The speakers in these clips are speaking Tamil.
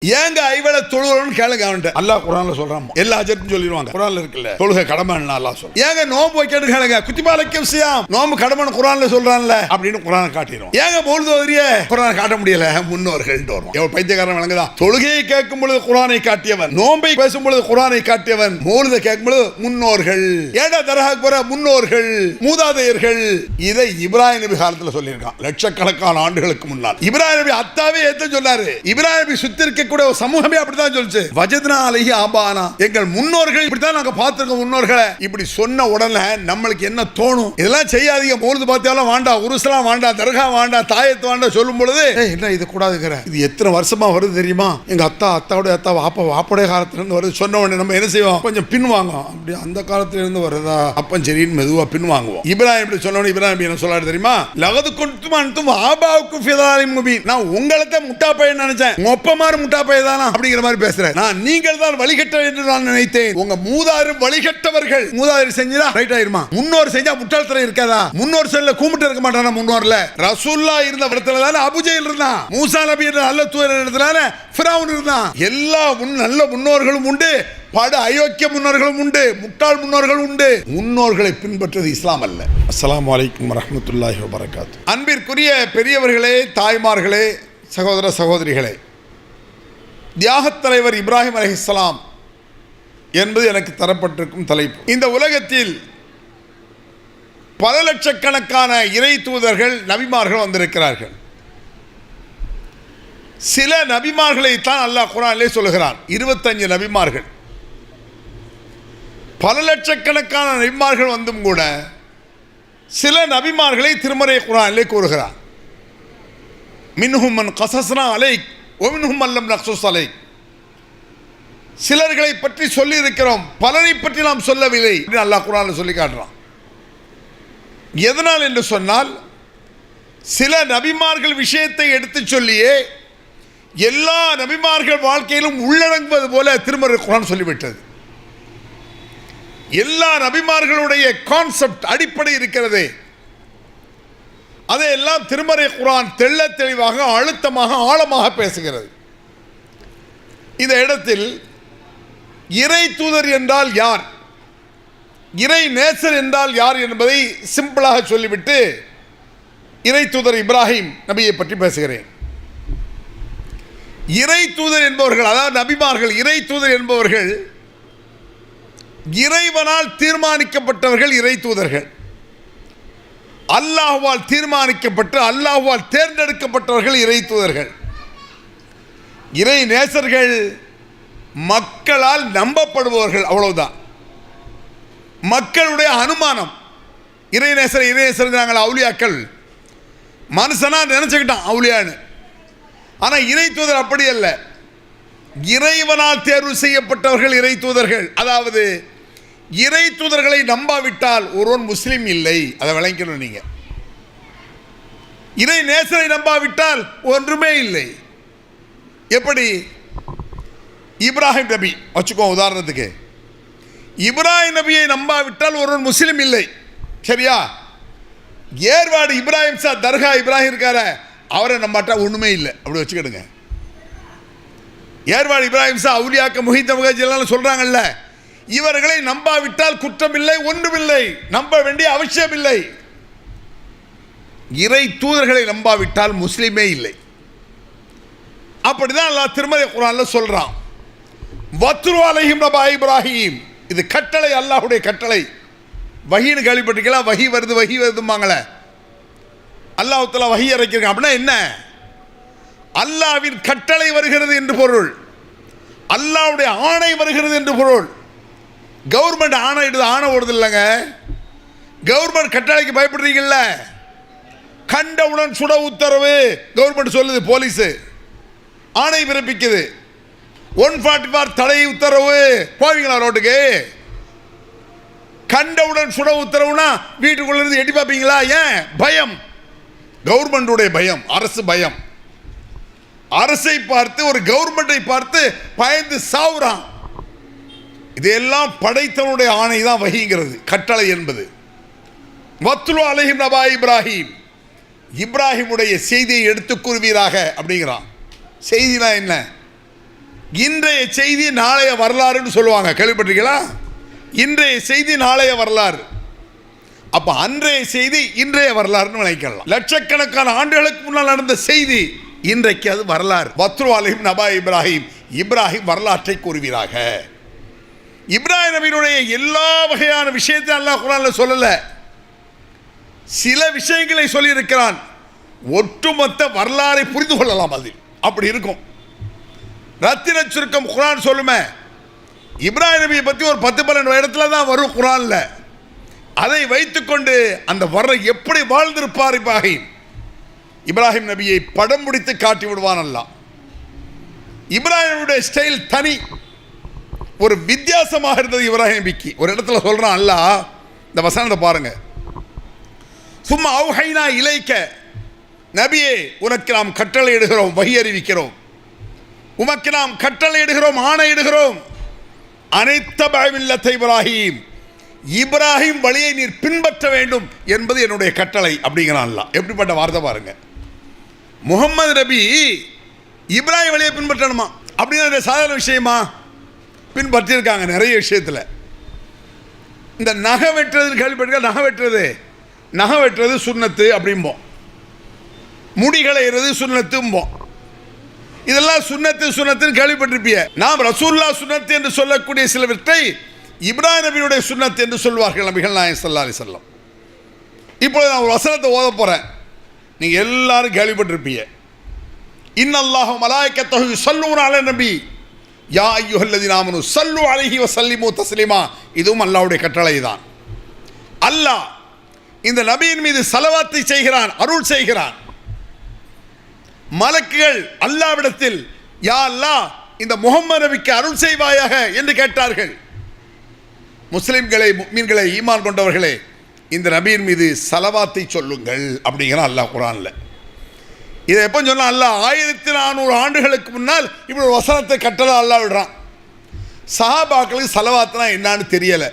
ஏங்க ஐவேளை தொழுகிறோம்னு கேளுங்க அவன்கிட்ட. அல்லாஹ் குர்ஆன்ல சொல்றான், எல்லா அஜர்த்தும் சொல்லிடுவாங்க. குர்ஆன்ல இருக்குல்ல, தொழுகை கடமைன்னு அல்லாஹ் சொல்றான். ஏங்க நோன்பு வைக்கணும் கேளுங்க, குத்திபாலக்கும் சியாம், நோன்பு கடமைன்னு குர்ஆன்ல சொல்றான்ல அப்படின்னு குர்ஆனை காட்டிடும். ஏங்க மௌலிது ஓதுறியே, குர்ஆனை காட்ட முடியல, முன்னோர்கள் வரும். எவ்வளவு பைத்தியக்காரன் விளங்குதா? தொழுகையை கேட்கும் பொழுது குர்ஆனை காட்டியவன், நோன்பை பேசும் பொழுது குர்ஆனை காட்டியவன், மௌலிதை கேட்கும் பொழுது முன்னோர்கள், ஏடா தர்காக்கு போற முன்னோர்கள், மூதாதையர்கள். இதை இப்ராஹிம் நபி காலத்துல சொல்லியிருக்கான், லட்சக்கணக்கான ஆண்டுகளுக்கு முன்னால். இப்ராஹிம் நபி அத்தாவே ஏத்த சொன்னாரு. இப்ராஹிம் நபி சுத்தி இருக்க கூட சமூகமே அப்படிதான் சொல்லுச்சு, வஜத்னா அலைஹி ஆபானா, எங்கள் முன்னோர்கள் இப்படித்தான் நாங்க பார்த்திருக்கோம் முன்னோர்களை. இப்படி சொன்ன உடனே நம்மளுக்கு என்ன தோணும்? இதெல்லாம் செய்யாதீங்க, மௌலிது பார்த்தாலும் வேண்டாம், உருஸ்லாம் வேண்டாம், தர்கா வேண்டாம், தாயத்து வேண்டாம் சொல்லும் பொழுது என்ன இது கூடாதுங்கிற, இது எத்தனை வருஷமா வருது தெரியுமா? எங்க அத்தாவுடைய அத்தா வாப்படைய காலத்துல இருந்து வருது. சொன்ன உடனே நம்ம என்ன செய்வோம்? கொஞ்சம் பின் வாங்குவோம். அப்படி அந்த காலத்துல இருந்து வருதா அப்பன் சரின்னு மெதுவா பின் வாங்குவோம். இப்ராஹிம் இப்படி சொன்ன உடனே இப்ராஹிம் என்ன சொல்லாரு தெரியுமா? லகது குன்தும் அன்தும் ஆபாவுக்கும் ஃபிதாலிம் முபீன், நான் உங்களத்தை முட்டா பையன் நினைச்சேன், உங்க ஒப்பமாறு முட்டா பையன் அப்படிங்கிற மாதிரி பேசுறேன். நான் நீங்கள் தான் வழிகட்ட என்று நான் நினைத்தேன். உங்க மூதாரு வழிகட்டவர்கள். மூதாரு செஞ்சா ரைட் ஆயிருமா? முன்னோர் செஞ்சா முட்டாள்தனம் இருக்காதா? முன்னோர் செல்ல கூமிட்டு இருக்க மாட்டானா? முன்னோர்ல ரசூல்லா இருந்த இடத்துல தானே அபூஜஹல் இருந்தான், மூசா நபி என்ற நல்ல தூதர் இடத்துல ஃபிரௌன் இருந்தான். எல்லா நல்ல முன்னோர்களும் உண்டு, பட அயோக்கிய முன்னோர்களும் உண்டு, முட்டாள் முன்னோர்கள் உண்டு. முன்னோர்களை பின்பற்றது இஸ்லாம் அல்ல. அஸ்ஸலாமு அலைக்கும் வரஹ்மத்துல்லாஹி வபரகாத்துஹு. அன்பிற்குரிய பெரியவர்களே, தாய்மார்களே, சகோதர சகோதரிகளே, தியாகத் தலைவர் இப்ராஹிம் அலைஹிஸ்ஸலாம் என்பது எனக்கு தரப்பட்டிருக்கும் தலைப்பு. இந்த உலகத்தில் பல லட்சக்கணக்கான இறை தூதர்கள், நபிமார்கள் வந்திருக்கிறார்கள். சில நபிமார்களைத்தான் அல்லாஹ் குர்ஆனிலே சொல்கிறான், 25 நபிமார்கள். பல லட்சக்கணக்கான நபிமார்கள் வந்தும் கூட சில நபிமார்களை திருமறை குர்ஆனிலே கூறுகிறான். மின்ஹும் மன் கஸஸ்னா அலைக் ஒமின்ஹும் மன் லம் நக்ஸுஸ் அலைக். சிலர்களை பற்றி சொல்லி இருக்கிறோம், பலரை பற்றி நாம் சொல்லவில்லை என்று அல்லாஹ் குர்ஆனில் சொல்லி காட்டுறான். எதனால் என்று சொன்னால், சில நபிமார்கள் விஷயத்தை எடுத்து சொல்லியே எல்லா நபிமார்கள் வாழ்க்கையிலும் உள்ளடங்குவது போல திருமறை குர்ஆன் சொல்லிவிட்டது. எல்லா நபிமார்களுடைய கான்செப்ட், அடிப்படை இருக்கிறது, அதையெல்லாம் திருமறை குர்ஆன் தெள்ள தெளிவாக, அழுத்தமாக, ஆழமாக பேசுகிறது. இந்த இடத்தில் இறை தூதர் என்றால் யார், இறை நேசர் என்றால் யார் என்பதை சிம்பிளாக சொல்லிவிட்டு இறை தூதர் இப்ராஹிம் நபியை பற்றி பேசுகிறேன். இறை தூதர் என்பவர்கள், அதாவது நபிமார்கள், இறை தூதர் என்பவர்கள் இறைவனால் தீர்மானிக்கப்பட்டவர்கள் இறை தூதர்கள். அல்லாஹ்வால் தீர்மானிக்கப்பட்டு அல்லாஹ்வால் தேர்ந்தெடுக்கப்பட்டவர்கள் இறை தூதர்கள். இறை நேசர்கள் மக்களால் நம்பப்படுபவர்கள், அவ்வளவுதான். மக்களுடைய அனுமானம், இறைநேசர் இறைநேசர் அவுலியாக்கள், மனுஷனா நினைச்சுக்கிட்டான் அவுலியான்னு. ஆனால் இறை தூதர் அப்படி அல்ல, இறைவனால் தேர்வு செய்யப்பட்டவர்கள் இறை தூதர்கள். அதாவது இறை தூதர்களை நம்பாவிட்டால் ஒருவன் முஸ்லீம் இல்லை, அதை விளங்கணும் நீங்க. இறை நேசரை நம்பாவிட்டால் ஒன்றுமே இல்லை. எப்படி? இப்ராஹிம் நபி வச்சுக்கோ உதாரணத்துக்கு, இப்ராஹிம் நபியை நம்பாவிட்டால் ஒருவன் முஸ்லீம் இல்லை, சரியா? ஏர்வாடு இப்ராஹிம் சா தர்கா இப்ராஹிம் இருக்கார, அவரை நம்பாட்டா ஒண்ணுமே இல்லை, அப்படி வச்சுக்கிடுங்க. ஏர்வாடு இப்ராஹிம் சா அவுலியாக்க முஹித் முகஜிலாம் சொல்றாங்கல்ல, இவர்களை நம்பாவிட்டால் குற்றமில்லை, ஒன்றுமில்லை, நம்ப வேண்டிய அவசியம் இல்லை. இறை தூதர்களை நம்பாவிட்டால் முஸ்லிமே இல்லை. அப்படிதான் அல்லாஹ் திருமறை குர்ஆன்ல சொல்றான். வத்ரு அலைஹிம் நபா இப்ராஹிம், இது கட்டளை, அல்லாஹ்வுடைய கட்டளை. வஹீன்னு கேள்விப்பட்டிருக்கீங்களா? வஹி வருதுமாங்களே, அல்லாஹ் தஆலா வஹி இறக்கிருக்கான். அப்படின்னா என்ன? அல்லாஹ்வின் கட்டளை வருகிறது என்று பொருள், அல்லாஹ்வுடைய ஆணை வருகிறது என்று பொருள். கவர்மெண்ட் ஆணை இடுது, ஆணை ஓடுது இல்லைங்க. கவர்மெண்ட் கட்டளைக்கு பயப்படுறீங்கல்ல, கண்டவுடன் சுட உத்தரவு கவர்மெண்ட் சொல்லுது, போலீஸ் ஆணை பிறப்பிக்குது. 144 தடை உத்தரவு, போவீங்களா ரோட்டுக்கு? கண்டவுடன் சுட உத்தரவுனா வீட்டுக்குள்ள இருந்து எட்டி பார்ப்பீங்களா? ஏன்? பயம், கவர்மெண்டுடைய பயம், அரசு பயம். அரசை பார்த்து, ஒரு கவர்மெண்டை பார்த்து பயந்து சாவுறான். இதெல்லாம் படைத்தவனுடைய ஆணை தான் வஹீங்கிறது, கட்டளை என்பது. வத்லு அலைஹிம் நபா இப்ராஹிம், இப்ராஹிமுடைய செய்தியை எடுத்து கூறுவீராக அப்படிங்கிறான். செய்தினா என்ன? இன்றைய செய்தி நாளைய வரலாறுன்னு சொல்லுவாங்க, கேள்விப்பட்டிருக்கீங்களா? இன்றைய செய்தி நாளைய வரலாறு. அப்ப அன்றைய செய்தி இன்றைய வரலாறுன்னு நினைக்கலாம். லட்சக்கணக்கான ஆண்டுகளுக்கு முன்னால் நடந்த செய்தி இன்றைக்கு அது வரலாறு. வத்ரு அலைஹிம் நபா இப்ராஹிம், இப்ராஹிம் வரலாற்றை கூறுவீராக. இப்ராஹிம் நபியினுடைய எல்லா வகையான விஷயத்தை அல்லாஹ் குர்ஆன்ல சொல்லல, சில விஷயங்களை சொல்லி இருக்கிறான். ஒட்டுமொத்த வரலாறை புரிந்து கொள்ளலாம், அது அப்படி இருக்கும். ரத்தின சுருக்கம் குர்ஆன் சொல்லுமே, இப்ராஹிம் நபியை பற்றி ஒரு 10-12 இடத்துல தான் வரும் குர்ஆன்ல. அதை வைத்துக்கொண்டு அந்த வர்ற எப்படி வாழ்ந்திருப்பார் இப்ராஹிம் நபியை படம் பிடித்து காட்டி விடுவான் அல்லாஹ். இப்ராஹிம் நபியுடைய ஸ்டைல் தனி, ஒரு வித்தியாசமாக இருந்தது இப்ராஹிம் நபிக்கு. ஒரு இடத்துல சொல்றான் அல்லாஹ், இந்த வசனத்தை பாருங்க. சும்மா அவ்ஹைனா இலைக்க, நபியே உனக்கு நாம் கட்டளை இடுகிறோம், வஹி அறிவிக்கிறோம். உமக்கு நாம் கட்டளை இடுகிறோம், ஆணை இடுகிறோம். அனைத்தபஅ மில்லத்த இப்ராஹிம், இப்ராஹிம் வழியை நீர் பின்பற்ற வேண்டும் என்பது என்னுடைய கட்டளை அப்படிங்கிறான் அல்லாஹ். எப்படிப்பட்ட வார்த்தை பாருங்க. முகமது நபி இப்ராஹிம் வழியை பின்பற்றணுமா அப்படிங்கிற சாதாரண விஷயமா? பின்பற்றியிருக்காங்க நிறைய விஷயத்தில். இந்த நகை வெட்டுறது கேள்விப்பட்டிருக்க, நகை வெட்டுறது சுன்னத்து அப்படிம்போம், முடிகளைறது சுன்னத்தும்போம். இதெல்லாம் சுன்னத்துன்னு கேள்விப்பட்டிருப்பிய. நாம் ரசூலுல்லாஹ் சுன்னத்து என்று சொல்லக்கூடிய சிலவற்றை இப்ராஹிம் நபியுடைய சுன்னத் என்று சொல்வார்கள் நபிகள் நாயகம் ஸல்லல்லாஹு அலைஹி வஸல்லம். இப்பொழுது நான் ஒரு வசனத்தை ஓத போறேன், நீங்க எல்லாரும் கேள்விப்பட்டிருப்பீங்க. இன்னல்லாஹு மலாயிகத்தஹு யுஸல்லூன அலன் நபி யா அய்யுஹல்லதீன ஆமனு ஸல்லு அலைஹி வஸல்லிமு தஸ்லீமா. இதுவும் அல்லாஹ்வுடைய கட்டளை தான். அல்லாஹ் இந்த நபியின் மீது ஸலவாத்தை செய்கிறான், அருள் செய்கிறான். மலக்குகள் அல்லாஹ்விடத்தில் யா அல்லாஹ் இந்த முஹம்மது நபிக்கு அருள் செய்வாயாக என்று கேட்டார்கள். முஸ்லிம்களை, முஃமின்களை, ஈமான் கொண்டவர்களே, இந்த நபியின் மீது ஸலவாத்தை சொல்லுங்கள் அப்படிங்கிறான் அல்லாஹ் குர்ஆன்ல. இதை எப்போ சொன்னா அல்லாஹ் 1400 ஆண்டுகளுக்கு முன்னால் இப்படி ஒரு வசனத்தை கட்டளை அல்லாஹ் விடுறான். சஹாபாக்களுக்கு ஸலவாத்னா என்னன்னு தெரியல,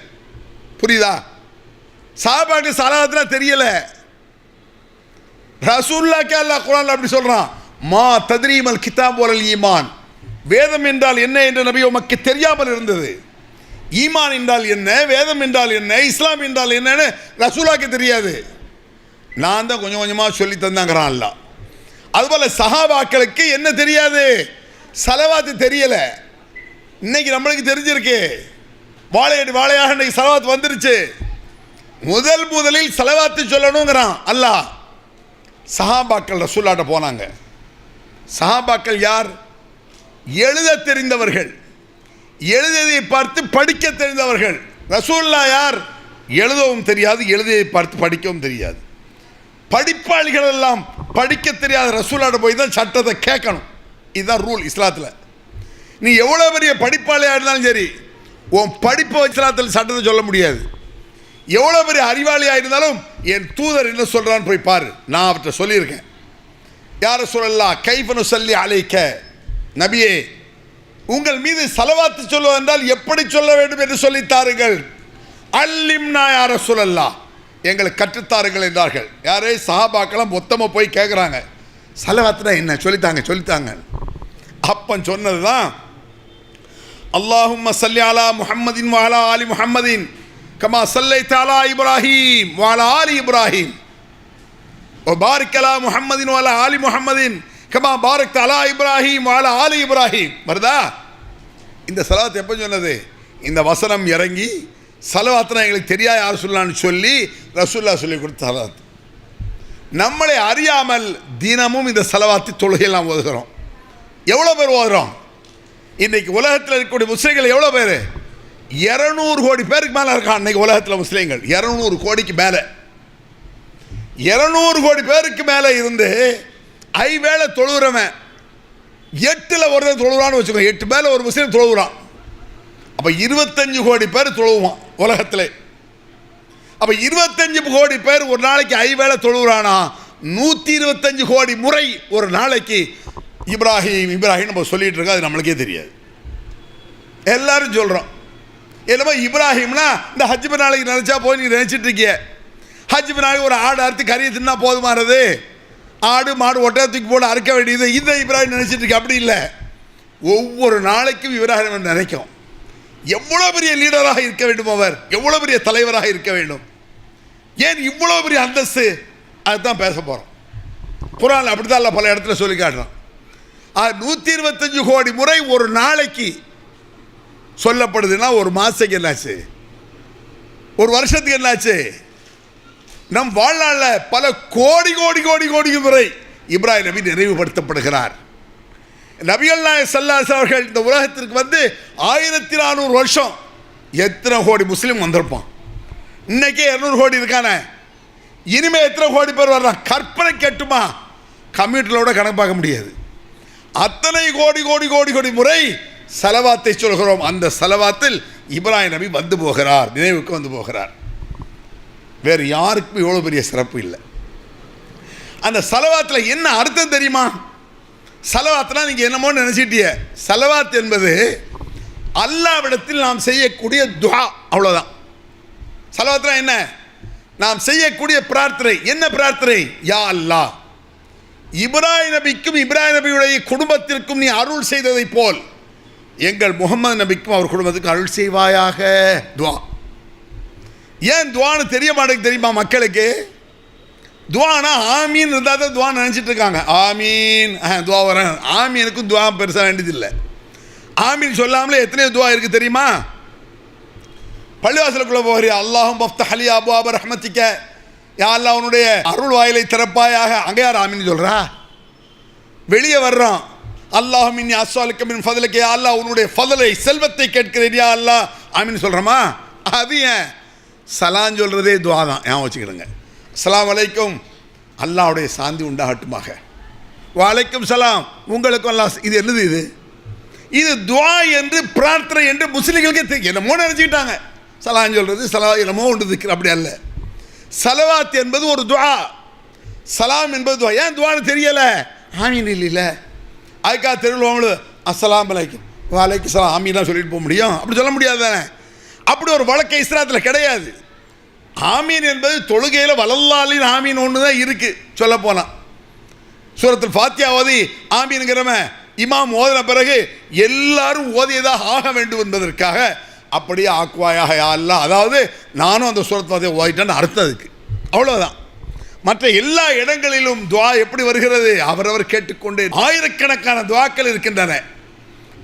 புரியுதா? சஹாபாக்களுக்கு ஸலவாத்னா தெரியல. ரசூலுல்லாஹ்க்கு அல்லாஹ் குர்ஆன்ல அப்படி சொல்றான், மா தத்ரீமல் கிதாப் வல் ஈமான், வேதம் என்றால் என்ன என்று நபி உமக்கு தெரியாமல் இருந்தது. ஈமான் என்றால் என்ன, வேதம் என்றால் என்ன, இஸ்லாம் என்றால் என்னன்னு ரசூலுல்லாஹ்க்கு தெரியாது. நான் தான் கொஞ்சம் கொஞ்சமாக சொல்லி தந்தாங்கிறான் அல்லாஹ். அதுபோல சஹாபாக்களுக்கு என்ன தெரியாது? ஸலவாத்து தெரியல. இன்னைக்கு நம்மளுக்கு தெரிஞ்சிருக்கு, வாழையாக இன்னைக்கு ஸலவாத் வந்துருச்சு. முதலில் ஸலவாத்து சொல்லணுங்கிறான் அல்லாஹ். சஹாபாக்கள் ரசூலுல்லாஹ்ட்ட போனாங்க. சஹாபாக்கள் யார்? எழுத தெரிந்தவர்கள், எழுதியதை பார்த்து படிக்க தெரிந்தவர்கள். ரசூலுல்லாஹ் யார்? எழுதவும் தெரியாது, எழுதியதை பார்த்து படிக்கவும் தெரியாது. படிப்பாளிகள் எல்லாம் படிக்க தெரியாத ரசூலுல்லாஹ்ட்ட போய் தான் சட்டத்தை கேட்கணும். இதுதான் ரூல் இஸ்லாத்தில். நீ எவ்வளோ பெரிய படிப்பாளியாக இருந்தாலும் சரி, உன் படிப்பை இஸ்லாத்தில் சட்டத்தை சொல்ல முடியாது. எவ்வளோ பெரிய அறிவாளியாக இருந்தாலும் என் தூதர் என்ன சொல்கிறான்னு போய் பாரு, நான் அவர்கிட்ட சொல்லியிருக்கேன். யார சொல்லலாம், கைஃப நுஸல்லி அலைக்க, நபியே உங்கள் மீது ஸலவாத்து சொல்வதென்றால் எப்படி சொல்ல வேண்டும் என்று சொல்லித்தாருங்கள். அல்லிம்னா யா ரசூலல்லாஹ், எங்களுக்கு கற்றுத்தாருங்கள் என்றார்கள். யாரே சஹாபாக்கெல்லாம் மொத்தமாக போய் கேட்குறாங்க, ஸலவாத்துனா என்ன சொல்லித்தாங்க. அப்பன் சொன்னது தான், அல்லாஹும்ம ஸல்லி அலா முஹம்மதின் வ அலா ஆலி முஹம்மதின் கமா ஸல்லைத அலா இப்ராஹீம் வ அலா ஆலி இப்ராஹீம் வ பாரிக் அலா முஹம்மதின் வ அலா ஆலி முஹம்மதின் கமா பாரக்த அலா இப்ராஹீம் வ அலா ஆலி இப்ராஹீம். வருதா? இந்த ஸலவாத் எப்போ சொன்னது? இந்த வசனம் இறங்கி ஸலவாத்னா எங்களுக்கு தெரியாது யார் சொல்லலான்னு சொல்லி ரசூலுல்லாஹ் சொல்லி கொடுத்த ஸலவாத். நம்மளை அறியாமல் தினமும் இந்த ஸலவாத்து தொழுகையில் நாம் ஓதுகிறோம். எவ்வளோ பேர் ஓதுகிறோம்? இன்றைக்கி உலகத்தில் இருக்கக்கூடிய முஸ்லீம்கள் எவ்வளோ பேர்? 200 கோடி பேருக்கு மேலே இருக்கான் இன்றைக்கி உலகத்தில் முஸ்லீம்கள். 200 கோடிக்கு மேலே, 200 கோடி பேருக்கு மேலே இருந்து ஐவேளை தொழுகிறவன் 8ல் ஒருத்தன் தொழுகிறான்னு வச்சுக்கோ, 8 மேலே ஒரு முஸ்லீம் தொழுகிறான். அப்போ 25 கோடி பேர் தொழுவான் உலகத்தில். அப்போ 25 கோடி பேர் ஒரு நாளைக்கு ஐவேளை தொழுகிறானா, 125 கோடி முறை ஒரு நாளைக்கு இப்ராஹிம் நம்ம சொல்லிட்டு இருக்கோம். அது நம்மளுக்கே தெரியாது. எல்லாரும் சொல்கிறோம் என்னமோ இப்ராஹிம்னா இந்த ஹஜ் நாளைக்கு நினச்சா போய் நீ நினச்சிட்டு இருக்கிய. ஹஜ் நாளைக்கு ஒரு ஆடு அறுத்து கறியை தின்னா போதுமானது, ஆடு மாடு ஒட்டகத்துக்கு போட்டு அறுக்க வேண்டியது, இதை இப்ராஹிம் நினச்சிட்டு இருக்க. அப்படி இல்லை. ஒவ்வொரு நாளைக்கும் இப்ராஹிம் நினைக்கும் எவ்வளோ பெரிய லீடராக இருக்க வேண்டும், அவர் எவ்வளோ பெரிய தலைவராக இருக்க வேண்டும், ஏன் இவ்வளோ பெரிய அந்தஸ்து, அதுதான் பேச போகிறோம். குர்ஆன்ல அப்படித்தான் அல்லாஹ் பல இடத்துல சொல்லி காட்டுறான். 125 கோடி முறை ஒரு நாளைக்கு சொல்லப்படுதுன்னா ஒரு மாதத்துக்கு என்னாச்சு, ஒரு வருஷத்துக்கு என்னாச்சு? நம் வாழ்நாளில் பல கோடி கோடி கோடி கோடி முறை இப்ராஹிம் நபி நினைவுபடுத்தப்படுகிறார். நபிகள் நாயகம் ஸல்லல்லாஹு அலைஹி அவர்கள் இந்த உலகத்திற்கு வந்து 1400 வருஷம் எத்தனை கோடி முஸ்லீம் வந்திருப்பான். இன்னைக்கே 200 கோடி இருக்கானே, இனிமே எத்தனை கோடி பேர் வர்றான் கற்பனை கேட்டுமா? கம்ப்யூட்டரோட கணக்கு பார்க்க முடியாது. அத்தனை கோடி கோடி கோடி கோடி முறை சலவாத்தை சொல்கிறோம். அந்த சலவாத்தில் இப்ராஹிம் நபி வந்து போகிறார், நினைவுக்கு வந்து போகிறார். வேறு யாருக்கும் இவ்வளோ பெரிய சிறப்பு இல்லை. அந்த சலவாத்தில் என்ன அர்த்தம் தெரியுமா? சலவாத்னா நீங்கள் என்னமோ நினச்சிட்டிய. சலவாத் என்பது அல்லாஹ்விடத்தில் நாம் செய்யக்கூடிய துஆ, அவ்வளோதான். சலவாத்னா என்ன? நாம் செய்யக்கூடிய பிரார்த்தனை. என்ன பிரார்த்தனை? யா அல்லாஹ், இப்ராஹிம் நபிக்கும் இப்ராஹிம் நபியுடைய குடும்பத்திற்கும் நீ அருள் செய்ததை போல் எங்கள் முகமது நபிக்கும் அவர் குடும்பத்துக்கும் அருள் செய்வாயாக. துஆ. ஏன் துவான்னு தெரிய மாட்டேங்குது தெரியுமா மக்களுக்கு? துவானா ஆமீன் இருந்தால் தான் துவா நினச்சிட்டு இருக்காங்க. ஆமீன் துவா வரேன், ஆமீனுக்கும் துவா பெருசாக வேண்டியதில்லை. ஆமீன் சொல்லாமலே எத்தனையோ துவா இருக்குது தெரியுமா? பள்ளிவாசலுக்குள்ளே போகிறியா, அல்லாஹும் மஃப்தஹ் லி அப்வாப ரஹ்மத்திக, யா அல்லாஹ் உன்னுடைய அருள் வாயிலை திறப்பாயாக, அங்கே யார் ஆமீன் சொல்கிறா? வெளியே வர்றோம், அல்லாஹும் இன்னி அஸ்ஸாலுக்க மின் ஃபضلك, யா அல்லாஹ் உன்னுடைய ஃபضலை செல்வத்தை கேட்கிறேன் யா அல்லாஹ், ஆமீன் சொல்கிறோமா? அது ஏன் சலாம் சொல்கிறதே துவா தான். ஏன் வச்சுக்கிடுங்க. அஸ்ஸலாமு அலைக்கும், அல்லாஹ்வுடைய சாந்தி உண்டாகட்டுமாக. வலைக்கும் சலாம், உங்களுக்கும் அல்லாஹ். இது என்னது? இது துவா என்று பிரார்த்தனை என்று முஸ்லிம்களுக்கு என்னமோ நினச்சிக்கிட்டாங்க. சலாம் சொல்கிறது சலா என்னமோ ஒன்று திக்கிற, அப்படி அல்ல. சலவாத் என்பது ஒரு துவா, சலாம் என்பது துவா. ஏன் துவான்னு தெரியலை? ஆமீன் இல்லை. அதுக்காக தெருவில் அஸ்ஸலாமு அலைக்கும் வலைக்கும் சலாம் ஆமீன் சொல்லிட்டு போக முடியும்? அப்படி சொல்ல முடியாது தானே. அப்படி ஒரு வழக்கை இஸ்லாத்தில் கிடையாது. ஆமீன் என்பது தொழுகையில் வலல்லாலின் ஆமீன் ஒன்று தான் இருக்குது. சொல்ல போனால் சூரத்துல் ஃபாத்திஹா ஓதி ஆமீன்கிறவன் இமாம் ஓதின பிறகு எல்லாரும் ஓதியதாக ஆக வேண்டும் என்பதற்காக அப்படியே ஆக்குவாயாக யா அல்லாஹ், அதாவது நானும் அந்த சூரத் ஃபாத்திஹா ஓதிட்டேன்னு அர்த்தம் அதுக்கு, அவ்வளோதான். மற்ற எல்லா இடங்களிலும் துவா எப்படி வருகிறது? அவரவர் கேட்டுக்கொண்டே ஆயிரக்கணக்கான துவாக்கள் இருக்கின்றன.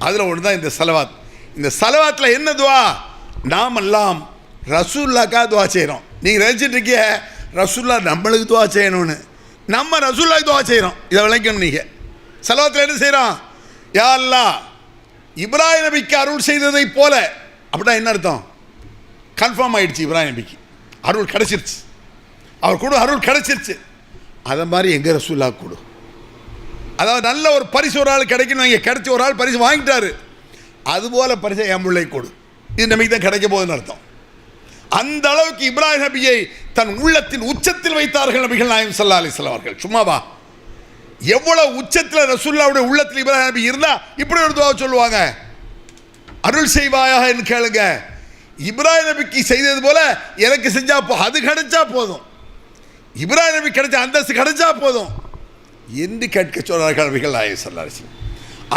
அதில் ஒன்று தான் இந்த சலவாத். இந்த சலவாத்தில் என்ன துவா? நாம் எல்லாம் ரசூல்லாக்கா துவா செய்கிறோம். நீங்கள் நினச்சிட்டு இருக்கிய ரசூல்லா நம்மளுக்கு துவா செய்யணும்னு. நம்ம ரசூல்லாக்கு துவா செய்கிறோம். இதை விளக்கணும். நீங்கள் சலவாத்தில் என்ன செய்கிறோம்? யா அல்லாஹ் இப்ராஹிம் நபிக்கு அருள் செய்ததை போல. அப்படின்னா என்ன அர்த்தம்? கன்ஃபார்ம் ஆகிடுச்சு, இப்ராஹிம் நபிக்கு அருள் கிடச்சிருச்சு, அவர் கூட அருள் கிடச்சிருச்சு. அதை மாதிரி எங்கள் ரசூல்லா கொடு. அதாவது நல்ல ஒரு பரிசு ஒரு ஆள் கிடைக்கணும். இங்கே கிடைச்ச ஒரு ஆள் பரிசு வாங்கிட்டாரு, அதுபோல் பரிசை என் பிள்ளை கொடு. இது நமக்கு தான் கிடைக்க போகுதுன்னு அர்த்தம். அந்த அளவுக்கு இப்ராஹிம் நபியை தன் உள்ளத்தின் உச்சத்தில் வைத்தார்கள் நபிகள் நாயகம் ஸல்லல்லாஹு அலைஹி வஸல்லம் அவர்கள். சும்மாவா? எவ்வளவு உச்சத்தில் ரசூலுல்லாஹ்வுடைய உள்ளத்தில் இப்ராஹிம் நபி இருந்தா இப்படி ஒரு துவா சொல்லுவாங்க, அருள் செய்வாயாக என்று கேளுங்க. இப்ராஹிம் நபிக்கு செய்தது போல எனக்கு செஞ்சா அது கிடைச்சா போதும், இப்ராஹிம் நபி கிடைச்ச அந்தஸ்து கிடைச்சா போதும் என்று கேட்க சொல்றார்கள் நபிகள் நாயகம் ஸல்லல்லாஹு அலைஹி வஸல்லம்.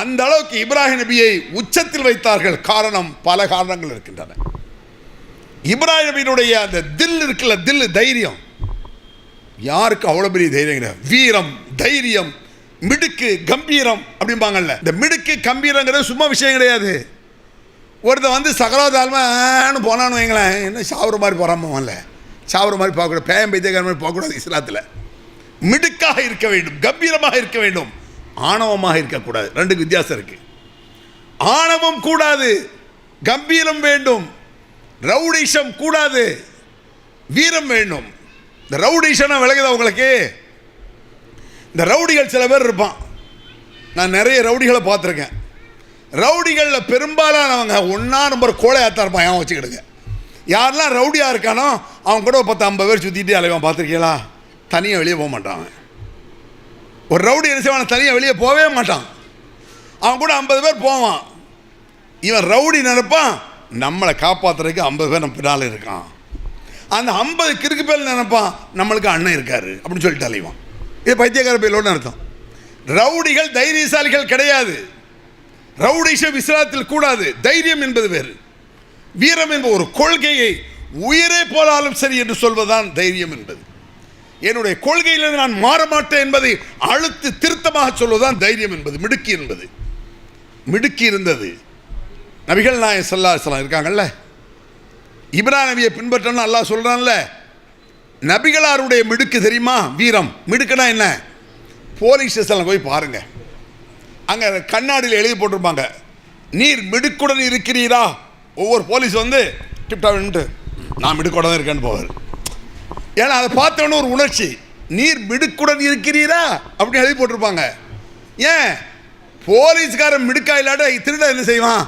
அந்த அளவுக்கு இப்ராஹிம் நபியை உச்சத்தில் வைத்தார்கள். காரணம், பல காரணங்கள் இருக்கின்றன. இப்ராஹிம் நபியினுடைய அந்த தில் இருக்குல்ல, தில் தைரியம், யாருக்கு அவ்வளோ பெரிய தைரியம் கிடையாது. வீரம், தைரியம், மிடுக்கு, கம்பீரம் அப்படிம்பாங்கல்ல. இந்த மிடுக்கு கம்பீரங்கிறது சும்மா விஷயம் கிடையாது. ஒருத்தன் வந்து சகலாதால்மான்னு போனான்னு வைங்களேன், என்ன சாவுற மாதிரி போகிறாமல்ல, சாவுற மாதிரி போகக்கூடாது, பேயம் பைத்தியக்கார மாதிரி போகக்கூடாது. இஸ்லாத்தில் மிடுக்காக இருக்க வேண்டும், கம்பீரமாக இருக்க வேண்டும், ஆணவமாக இருக்கக்கூடாது. ரெண்டுக்கு வித்தியாசம் இருக்கு. ஆணவம் கூடாது, கம்பீரம் வேண்டும். ரவுடிஷம் கூடாது, வீரம் வேண்டும். இந்த ரவுடிஷனா விளங்குதா உங்களுக்கு? இந்த ரவுடிகள் சில பேர் இருப்பான். நான் நிறைய ரவுடிகளை பார்த்துருக்கேன். ரவுடிகளில் பெரும்பாலானவங்க ஒன்றா நம்பர் கோழையாத்தான் இருப்பான். ஏன் வச்சுக்கிடுங்க. யாரெல்லாம் ரவுடியாக இருக்கானோ அவன் கூட 10-50 பேர் சுற்றிட்டு அலைவான். பார்த்துருக்கீங்களா? தனியாக வெளியே போக மாட்டான். ஒரு ரவுடி என்ன செய்வான்? தனியாக வெளியே போகவே மாட்டான். அவன் கூட 50 பேர் போவான். இவன் ரவுடி நினைப்பான் நம்மளை காப்பாற்றுறதுக்கு 50 பேர் நம்ம பின்னால் இருக்கான். அந்த 50 கிறுக்கு பேர் நினைப்பான் நம்மளுக்கு அண்ணன் இருக்காரு அப்படின்னு சொல்லிட்டு அலைவான். இது பைத்தியக்கார பேரோடு அர்த்தம். ரவுடிகள் தைரியசாலிகள் கிடையாது. ரவுடிசம் இஸ்லாத்தில் கூடாது. தைரியம் என்பது வேறு. வீரம் என்பது ஒரு கொள்கையை உயிரே போலாலும் சரி என்று சொல்வதுதான் தைரியம் என்பது. என்னுடைய கொள்கையிலிருந்து நான் மாற மாட்டேன் என்பதை அழுத்து திருத்தமாக சொல்வதுதான் தைரியம் என்பது. மிடுக்கி என்பது மிடுக்கி இருந்தது. நபிகள் நாயகம் ஸல்லல்லாஹு அலைஹி வஸல்லம் இருக்காங்கல்ல, இப்ராஹிம் நபியை பின்பற்றணும்னு அல்லாஹ் சொல்றான்ல. நபிகளாருடைய மிடுக்கு தெரியுமா? வீரம். மிடுக்குனா என்ன? போலீஸ் ஸ்டேஷனில் போய் பாருங்க, அங்கே கண்ணாடியில் எழுதி போட்டிருப்பாங்க, நீர் மிடுக்குடன் இருக்கிறீரா. ஒவ்வொரு போலீஸ் வந்து டிப்டாப்ட்டு நான் மிடுக்குடன் தான் இருக்கேன்னு போவார். ஏன்னா அதை பார்த்தவொன்னு ஒரு உணர்ச்சி, நீர் மிடுக்குடன் இருக்கிறீரா அப்படின்னு எழுதி போட்டிருப்பாங்க. ஏன்? போலீஸ்காரன் மிடுக்கா இல்லாட்ட திருட என்ன செய்வான்?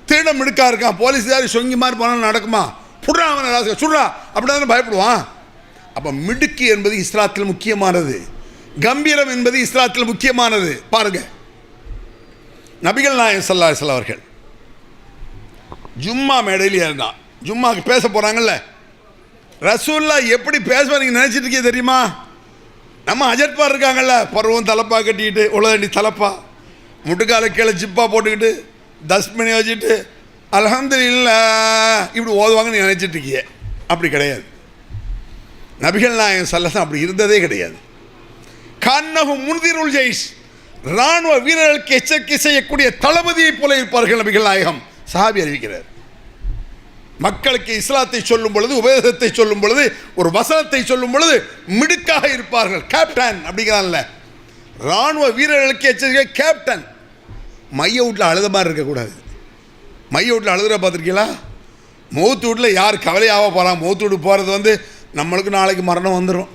திருட மிடுக்கா இருக்கான். போலீஸ்காரர் சொங்கி மாதிரி போனாலும் நடக்குமா? புடுறா அவனை சுடுறா அப்படின்னா பயப்படுவான். அப்போ மிடுக்கு என்பது இஸ்லாத்தில் முக்கியமானது. கம்பீரம் என்பது இஸ்லாத்தில் முக்கியமானது. பாருங்க, நபிகள் நாயகம் ஸல்லல்லாஹு அலைஹி வஸல்லம் அவர்கள் ஜும்மா மேடையில் இருந்தான். ஜும்மாக்கு பேச போகிறாங்கல்ல, ரசூல்லா எப்படி பேசுவார் நீங்கள் நினச்சிட்டு இருக்கீங்க தெரியுமா? நம்ம அஜர்பார் இருக்காங்கல்ல, பருவம் தலப்பா கட்டிக்கிட்டு, உலகண்டி தலப்பா, முட்டுக்கால கீழே ஜிப்பா போட்டுக்கிட்டு, தஸ்மினி வச்சுட்டு அல்ஹம்துலில்லாஹ் இப்படி ஓதுவாங்கன்னு நினச்சிட்டு இருக்கீங்க. அப்படி கிடையாது. நபிகள் நாயகம் ஸல்லல்லாஹு அப்படி இருந்ததே கிடையாது. கன்னஹு முன்திருல் ஜெய்ஷ், இராணுவ வீரர்களுக்கு எச்சரிக்கை செய்யக்கூடிய தளபதியை போல இருப்பார்கள் நபிகள் நாயகம். சஹாபி அறிவிக்கிறார். மக்களுக்கு இஸ்லாத்தை சொல்லும் பொழுது, உபதேசத்தை சொல்லும் பொழுது, ஒரு வசனத்தை சொல்லும் பொழுது மிடுக்காக இருப்பார்கள். கேப்டன் அப்படிங்கிறான்ல, இராணுவ வீரர்களுக்கு எச்சரிக்கை. கேப்டன் மைய வீட்டில் அழுத மாதிரி இருக்கக்கூடாது. மைய வீட்டில் அழுதுற பார்த்துருக்கீங்களா? மௌத்து வீட்டில் யார் கவலையாக போகிறான்? மௌத்து வீட்டுக்கு போகிறது வந்து நம்மளுக்கு நாளைக்கு மரணம் வந்துடும்,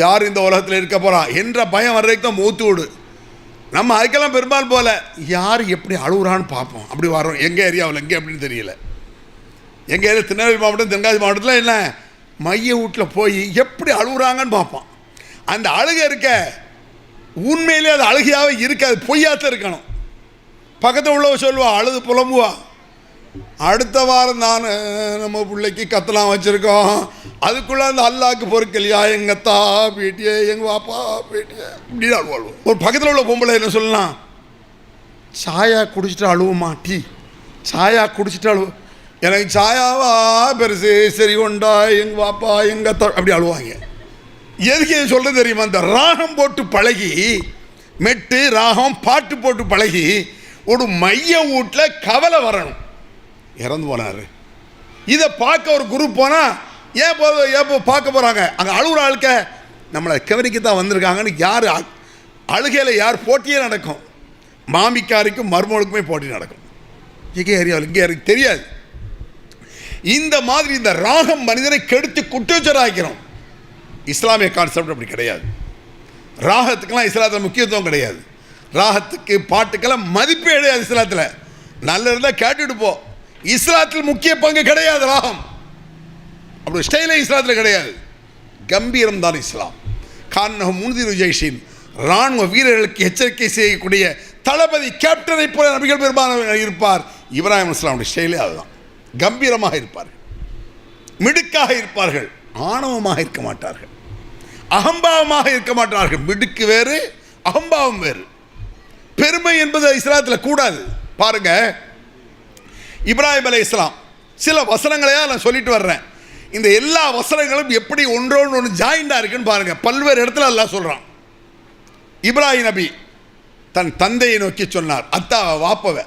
யார் இந்த உலகத்தில் இருக்க போகிறான் என்ற பயம் வர்றதுக்கு தான் மௌத்து வீடு. நம்ம அதுக்கெல்லாம் பெரும்பாலும் போல யார் எப்படி அழுகுறான்னு பார்ப்போம். அப்படி வரோம். எங்கள் ஏரியாவில் எங்கே அப்படின்னு தெரியல. எங்கள் ஏரியா திருநெல்வேலி மாவட்டம், தென்காசி மாவட்டத்தில் என்ன மைய வீட்டில் போய் எப்படி அழுகுறாங்கன்னு பார்ப்போம். அந்த அழுகை இருக்க உண்மையிலே அது அழுகையாகவே இருக்காது, பொய்யாத்தான் இருக்கணும். பக்கத்தில் உள்ளவ சொல்லுவா, அழுது புலம்புவா, அடுத்த வாரம் தான் நம்ம பிள்ளைக்கு கத்தலாம் வச்சுருக்கோம், அதுக்குள்ளே அந்த அல்லாவுக்கு பொறுக்கலையா, எங்கள் தா பேட்டியே, எங்கள் வாப்பா பேட்டியே இப்படி அழுவாளுவோம். ஒரு பக்கத்தில் உள்ள பொம்பளை என்ன சொல்லலாம், சாயா குடிச்சிட்டு அழுவுமா, டீ சாயா குடிச்சிட்டு அழுவு, எனக்கு சாயாவா பெருசு, சரி கொண்டா எங்கள் வாப்பா எங்கள் தா அப்படி அழுவாங்க. எதுக்கு சொல்கிறது தெரியுமா? இந்த ராகம் போட்டு பழகி, மெட்டு ராகம் பாட்டு போட்டு பழகி ஒரு மைய வீட்டில் கவலை வரணும். இறந்து போனார். இதை பார்க்க ஒரு குரூப் போனால் ஏன் பார்க்க போகிறாங்க? அங்கே அழுகுற ஆளுக்க நம்மளை கவனிக்க தான் வந்திருக்காங்கன்னு யார் அழுகையில் யார் போட்டியே நடக்கும். மாமிக்காரிக்கும் மருமகளுக்குமே போட்டி நடக்கும். எங்கே ஏரியாவில் இங்கே எனக்கு தெரியாது. இந்த மாதிரி இந்த ராகம் மனிதனை கெடுத்து குற்றச்சராக்கிறோம். இஸ்லாமிய கான்செப்ட் அப்படி கிடையாது. ராகத்துக்கெல்லாம் இஸ்லாத்தில் முக்கியத்துவம் கிடையாது. ராகத்துக்கு பாட்டுக்கெல்லாம் மதிப்பே கிடையாது இஸ்லாத்தில். நல்ல இருந்தால் கேட்டுட்டு போ. இஸ்லாத்தில் முக்கிய பங்கு கிடையாது ராகம். அப்படி ஸ்டைலே இஸ்லாத்தில் கிடையாது. கம்பீரம் தான் இஸ்லாம். காரணம் முன்திரு ஜெய்ஷின் இராணுவ வீரர்களுக்கு எச்சரிக்கை செய்யக்கூடிய தளபதி, கேப்டனை போல நபிகள் பெருமானார் இருப்பார். இப்ராஹிம் இஸ்லாமுடைய ஸ்டைலே அதுதான். கம்பீரமாக இருப்பார்கள், மிடுக்காக இருப்பார்கள், ஆணவமாக இருக்க மாட்டார்கள், அகம்பாவமாக இருக்க மாட்டார்கள். மிடுக்கு வேறு, அகம்பாவம் வேறு. பெருமை என்பது இஸ்லாத்தில் கூடாது. பாருங்க, இப்ராஹிம் அலைஹிஸ்ஸலாம் சில வசனங்களையா நான் சொல்லிட்டு வர்றேன். இந்த எல்லா வசனங்களும் எப்படி ஒன்றோடு ஒன்று ஜாயிண்டாக இருக்குன்னு பாருங்க. பல்வேறு இடத்துல அல்லாஹ் சொல்கிறான். இப்ராஹிம் நபி தன் தந்தையை நோக்கி சொன்னார், அத்தாவை வாப்பவை.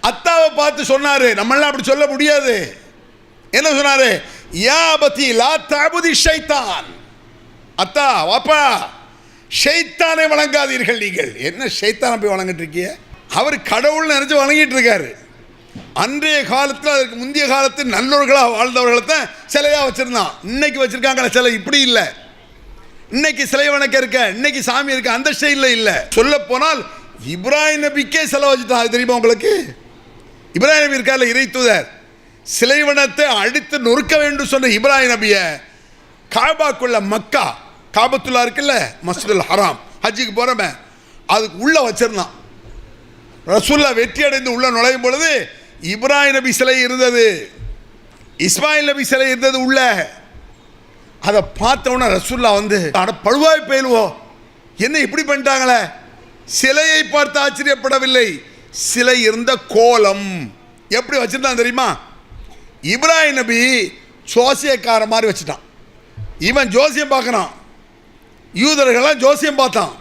அத்தாவை பார்த்து சொன்னார், நம்மளாம் அப்படி சொல்ல முடியாது. என்ன சொன்னார்? யா பத்தி லா தஅபுதி ஷைத்தான். அத்தா வாப்பா, ஷைத்தானை வணங்காதீர்கள். நீங்கள் என்ன ஷைத்தானை போய் வணங்கிட்டு இருக்கீங்க? அவர் கடவுள் நினைச்சு வணங்கிட்டு இருக்காரு. அன்றைய காலத்தில், அதற்கு முந்தைய காலத்தில் நல்லவர்களாக வாழ்ந்தவர்களை தான் சிலையாக வச்சுருந்தான். இன்னைக்கு வச்சுருக்காங்களே சிலை, இப்படி இல்லை. இன்னைக்கு சிலை வணக்கம் இருக்க, இன்னைக்கு சாமி இருக்க, அந்த ஸ்டைலில் இல்லை. சொல்ல போனால் இப்ராஹிம் நபிக்கே சிலை வச்சுட்டான். அது தெரியுமா உங்களுக்கு? இப்ராஹிம் நபி இருக்கார்ல, இறை தூதர், சிலை வனத்தை அடித்து நொறுக்க வேண்டும் சொன்ன இப்ராஹிம் நபியை காபாக்குள்ள, மக்கா காபத்துல்லா இருக்குல்ல, மஸ்ஜிதுல் ஹராம், ஹஜ்ஜுக்கு போகிறோமே, அதுக்கு உள்ளே வச்சிருந்தான். ரசூல்லா வெற்றி அடைந்து உள்ள நுழையும் பொழுது இப்ராஹிம் நபி சிலை இருந்தது, இஸ்மாயில் நபி சிலை இருந்தது உள்ள. அதை பார்த்தவொன்னே ரசூல்லா வந்து, அட பழுவாய் பயிலுவோ, என்ன இப்படி பண்ணிட்டாங்களே? சிலையை பார்த்து ஆச்சரியப்படவில்லை, சிலை இருந்த கோலம் எப்படி வச்சிருந்தான் தெரியுமா? இப்ராஹிம் நபி ஜோசியக்கார மாதிரி வச்சுட்டான். இவன் ஜோசியம் பார்க்கறான், யூதர்கள்லாம் ஜோசியம் பார்த்தான்,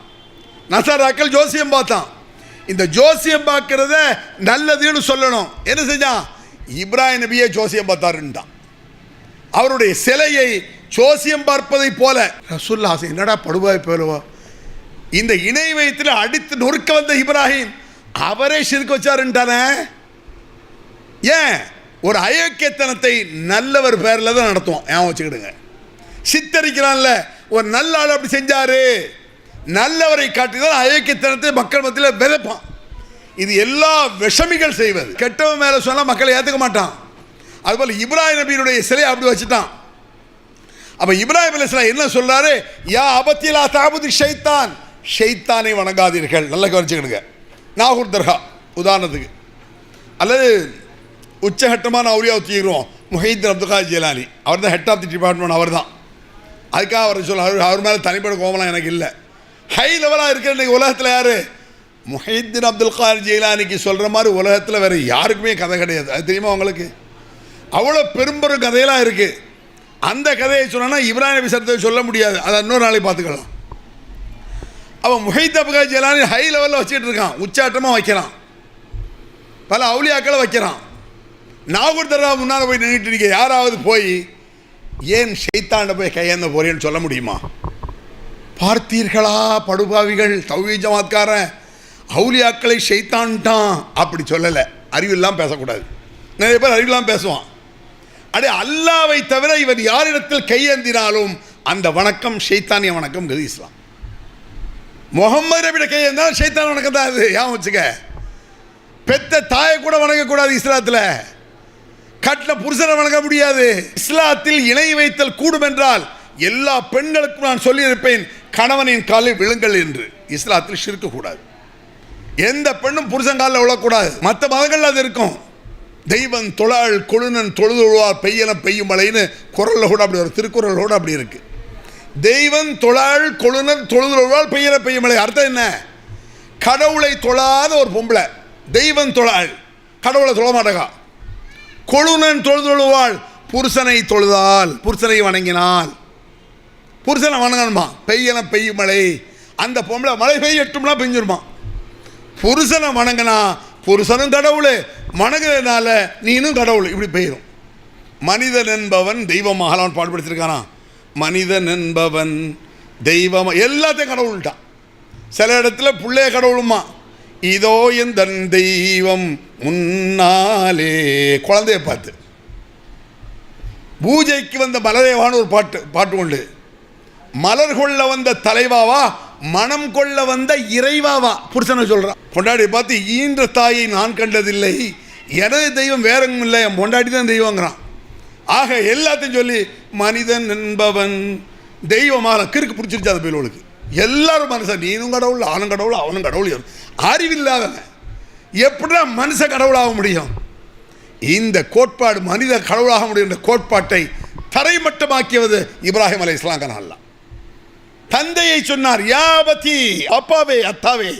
நசாராக்கள் ஜோசியம் பார்த்தான். இந்த ஜோசியம் பார்க்கறத நல்லதுன்னு சொல்லணும். என்ன செஞ்சான்? இப்ராஹிம் நபியை ஜோசியம் பார்த்தாருன்ட்டான். அவருடைய சிலையை ஜோசியம் பார்ப்பதை போல ரசூலுல்லாஹ் என்னடா படுவாய் போலவோ, இந்த இணை வைத்தில் அடித்து நொறுக்க வந்த இப்ராஹிம் அவரே ஷிர்க் வச்சாருன்ட்டானே. ஏன்? ஒரு அயோக்கியத்தனத்தை நல்லவர் பேரில் தான் நடத்துவோம். ஏன் வச்சுக்கிடுங்க, சித்தரிக்கிறான்ல ஒரு நல்ல ஆள் அப்படி செஞ்சாரு, நல்லவரை காட்டிதான் அயோக்கியத்தனத்தை மக்கள் மத்தியில் விதைப்பான். இது எல்லா விஷமிகள் செய்வது. கெட்டவன் மேலே சொன்னால் மக்களை ஏற்றுக்க மாட்டான். அதுபோல் இப்ராஹிம் நபியினுடைய சிலையை அப்படி வச்சுட்டான். அப்போ இப்ராஹிம் அலைஹிஸ்ஸலாம் என்ன சொல்றாரு? யா அபத்திலா தாபுதி ஷைத்தான், ஷைத்தானை வணங்காதீர்கள். நல்லா கவனிச்சுக்கிடுங்க. நாகூர் தர்கா உதாரணத்துக்கு, அல்லது உச்சகட்டமான அவுலியா தீர்வோம் முஹைதீன் அப்துல் காதிர் ஜீலானி, அவர் தான் ஹெட் ஆஃப் தி டிபார்ட்மெண்ட். அவர் தான். அதுக்காக அவர் சொல்ல அவர் மேலே தனிப்பட்ட கோபம்லாம் எனக்கு இல்லை. ஹை லெவலாக இருக்கிற இன்றைக்கி உலகத்தில் யார்? முஹைதீன் அப்துல் காதிர் ஜீலானிக்கு சொல்கிற மாதிரி உலகத்தில் வேறு யாருக்குமே கதை கிடையாது. அது தெரியுமா உங்களுக்கு? அவ்வளோ பெரும்பெரும் கதையெல்லாம் இருக்குது. அந்த கதையை சொன்னா இப்ராஹிம் நபி சரித்திரத்தை சொல்ல முடியாது. அதை இன்னொரு நாளைக்கு பார்த்துக்கலாம். அவன் முஹைதீன் அப்துல் காதிர் ஜீலானி ஹை லெவலில் வச்சுட்டு இருக்கான், உச்சாட்டமாக வைக்கிறான், பல அவுலியாக்களை வைக்கிறான். நாகூர் தர்கா முன்னால் போய் நின்றுட்டு இருக்க யாராவது போய் ஏன் ஷைத்தாண்ட போய் கையேந்த போறேன்னு சொல்ல முடியுமா? பார்த்தீர்களா படுபாவிகள், தௌஹீத் ஜமாத்காரன் அவுலியாக்களை ஷைத்தான்ட்டான் அப்படி சொல்லலை. அறிவில்லாம் பேசக்கூடாது. நிறைய பேர் அறிவில்லாம் பேசுவான். அடே அல்லாவை தவிர இவர் யாரிடத்தில் கையேந்தினாலும் அந்த வணக்கம் ஷைத்தானிய வணக்கம். கதி இஸ்லாம் முகமது நபியோட கையேந்தாலும் ஷைத்தான் வணக்கம் தான். அது ஏன் வச்சுக்க, பெத்த தாயை கூட வணங்கக்கூடாது இஸ்லாத்தில். கட்டின புருஷனை வணங்க முடியாது. இஸ்லாத்தில் இணை வைத்தல் கூடும் என்றால் எல்லா பெண்களுக்கும் நான் சொல்லியிருப்பேன், கணவனின் காலில் விழுங்கள் என்று. இஸ்லாத்தில் ஷிர்க் கூடாது. எந்த பெண்ணும் புருஷன் காலில் விழக்கூடாது. மற்ற மதங்கள் அது இருக்கும். தெய்வம் தொழாள் கொழுனன் தொழுதுழுவார் பெய்யன பெய்யும் மழைன்னு குரலில் கூட அப்படி ஒரு திருக்குறள் கூட அப்படி இருக்கு. தெய்வம் தொழாள் கொழுனன் தொழுதுழுவாள் பெய்யன பெய்யும் மழை. அர்த்தம் என்ன? கடவுளை தொழாத ஒரு பொம்பளை தெய்வம் தொழாள், கடவுளை தொழ மாட்டேங்கா. கொழுனன் தொழுதுழுவாள், புருஷனை தொழுதால், புருஷனை வணங்கினால், புருஷனை வணங்கணுமா, பெய்யன பெய்யும் மழை. அந்த பொம்பளை மழை பெய்யட்டும்னா பெஞ்சிருமா. புருஷனை வணங்கினா புருஷனும் கடவுள், வணங்குறதுனால நீனும் கடவுள், இப்படி பெய்யும். மனிதன் என்பவன் தெய்வமாகலாம் பாடுபடுத்திருக்கானா? மனிதன் என்பவன் தெய்வம், எல்லாத்தையும் கடவுள்ட்டான். சில இடத்துல பிள்ளைய கடவுளுமா. இதோ என் தன் தெய்வம் முன்னாலே, குழந்தைய பார்த்து. பூஜைக்கு வந்த மலரேவான்னு ஒரு பாட்டு உண்டு. மலர் கொள்ள வந்த தலைவாவா, மனம் கொள்ள வந்த இறைவாவா, புருஷனை சொல்றான். பொண்டாடி பார்த்து ஈன்ற தாயை நான் கண்டதில்லை, எனது தெய்வம் வேற எங்கும் இல்லை, என் பொண்டாடி தான் தெய்வங்கிறான். ஆக எல்லாத்தையும் சொல்லி மனிதன் என்பவன் தெய்வமாக கிறுக்கு பிடிச்சிருச்சு அந்த பேரோளுக்கு. எல்லாரும் மனுஷன், நீனும் கடவுள், ஆனும் கடவுள், அவனும் கடவுள். அறிவில்லாதவன் எப்படின்னா மனுஷன் கடவுளாக முடியும்? இந்த கோட்பாடு மனித கடவுளாக முடியும் என்ற கோட்பாட்டை தரைமட்டமாக்கியது இப்ராஹிம் அலைஹிஸ்ஸலாம் கனல்லா. தந்தையை சொன்னார், யாபதி, அப்பாவே, அத்தாவே,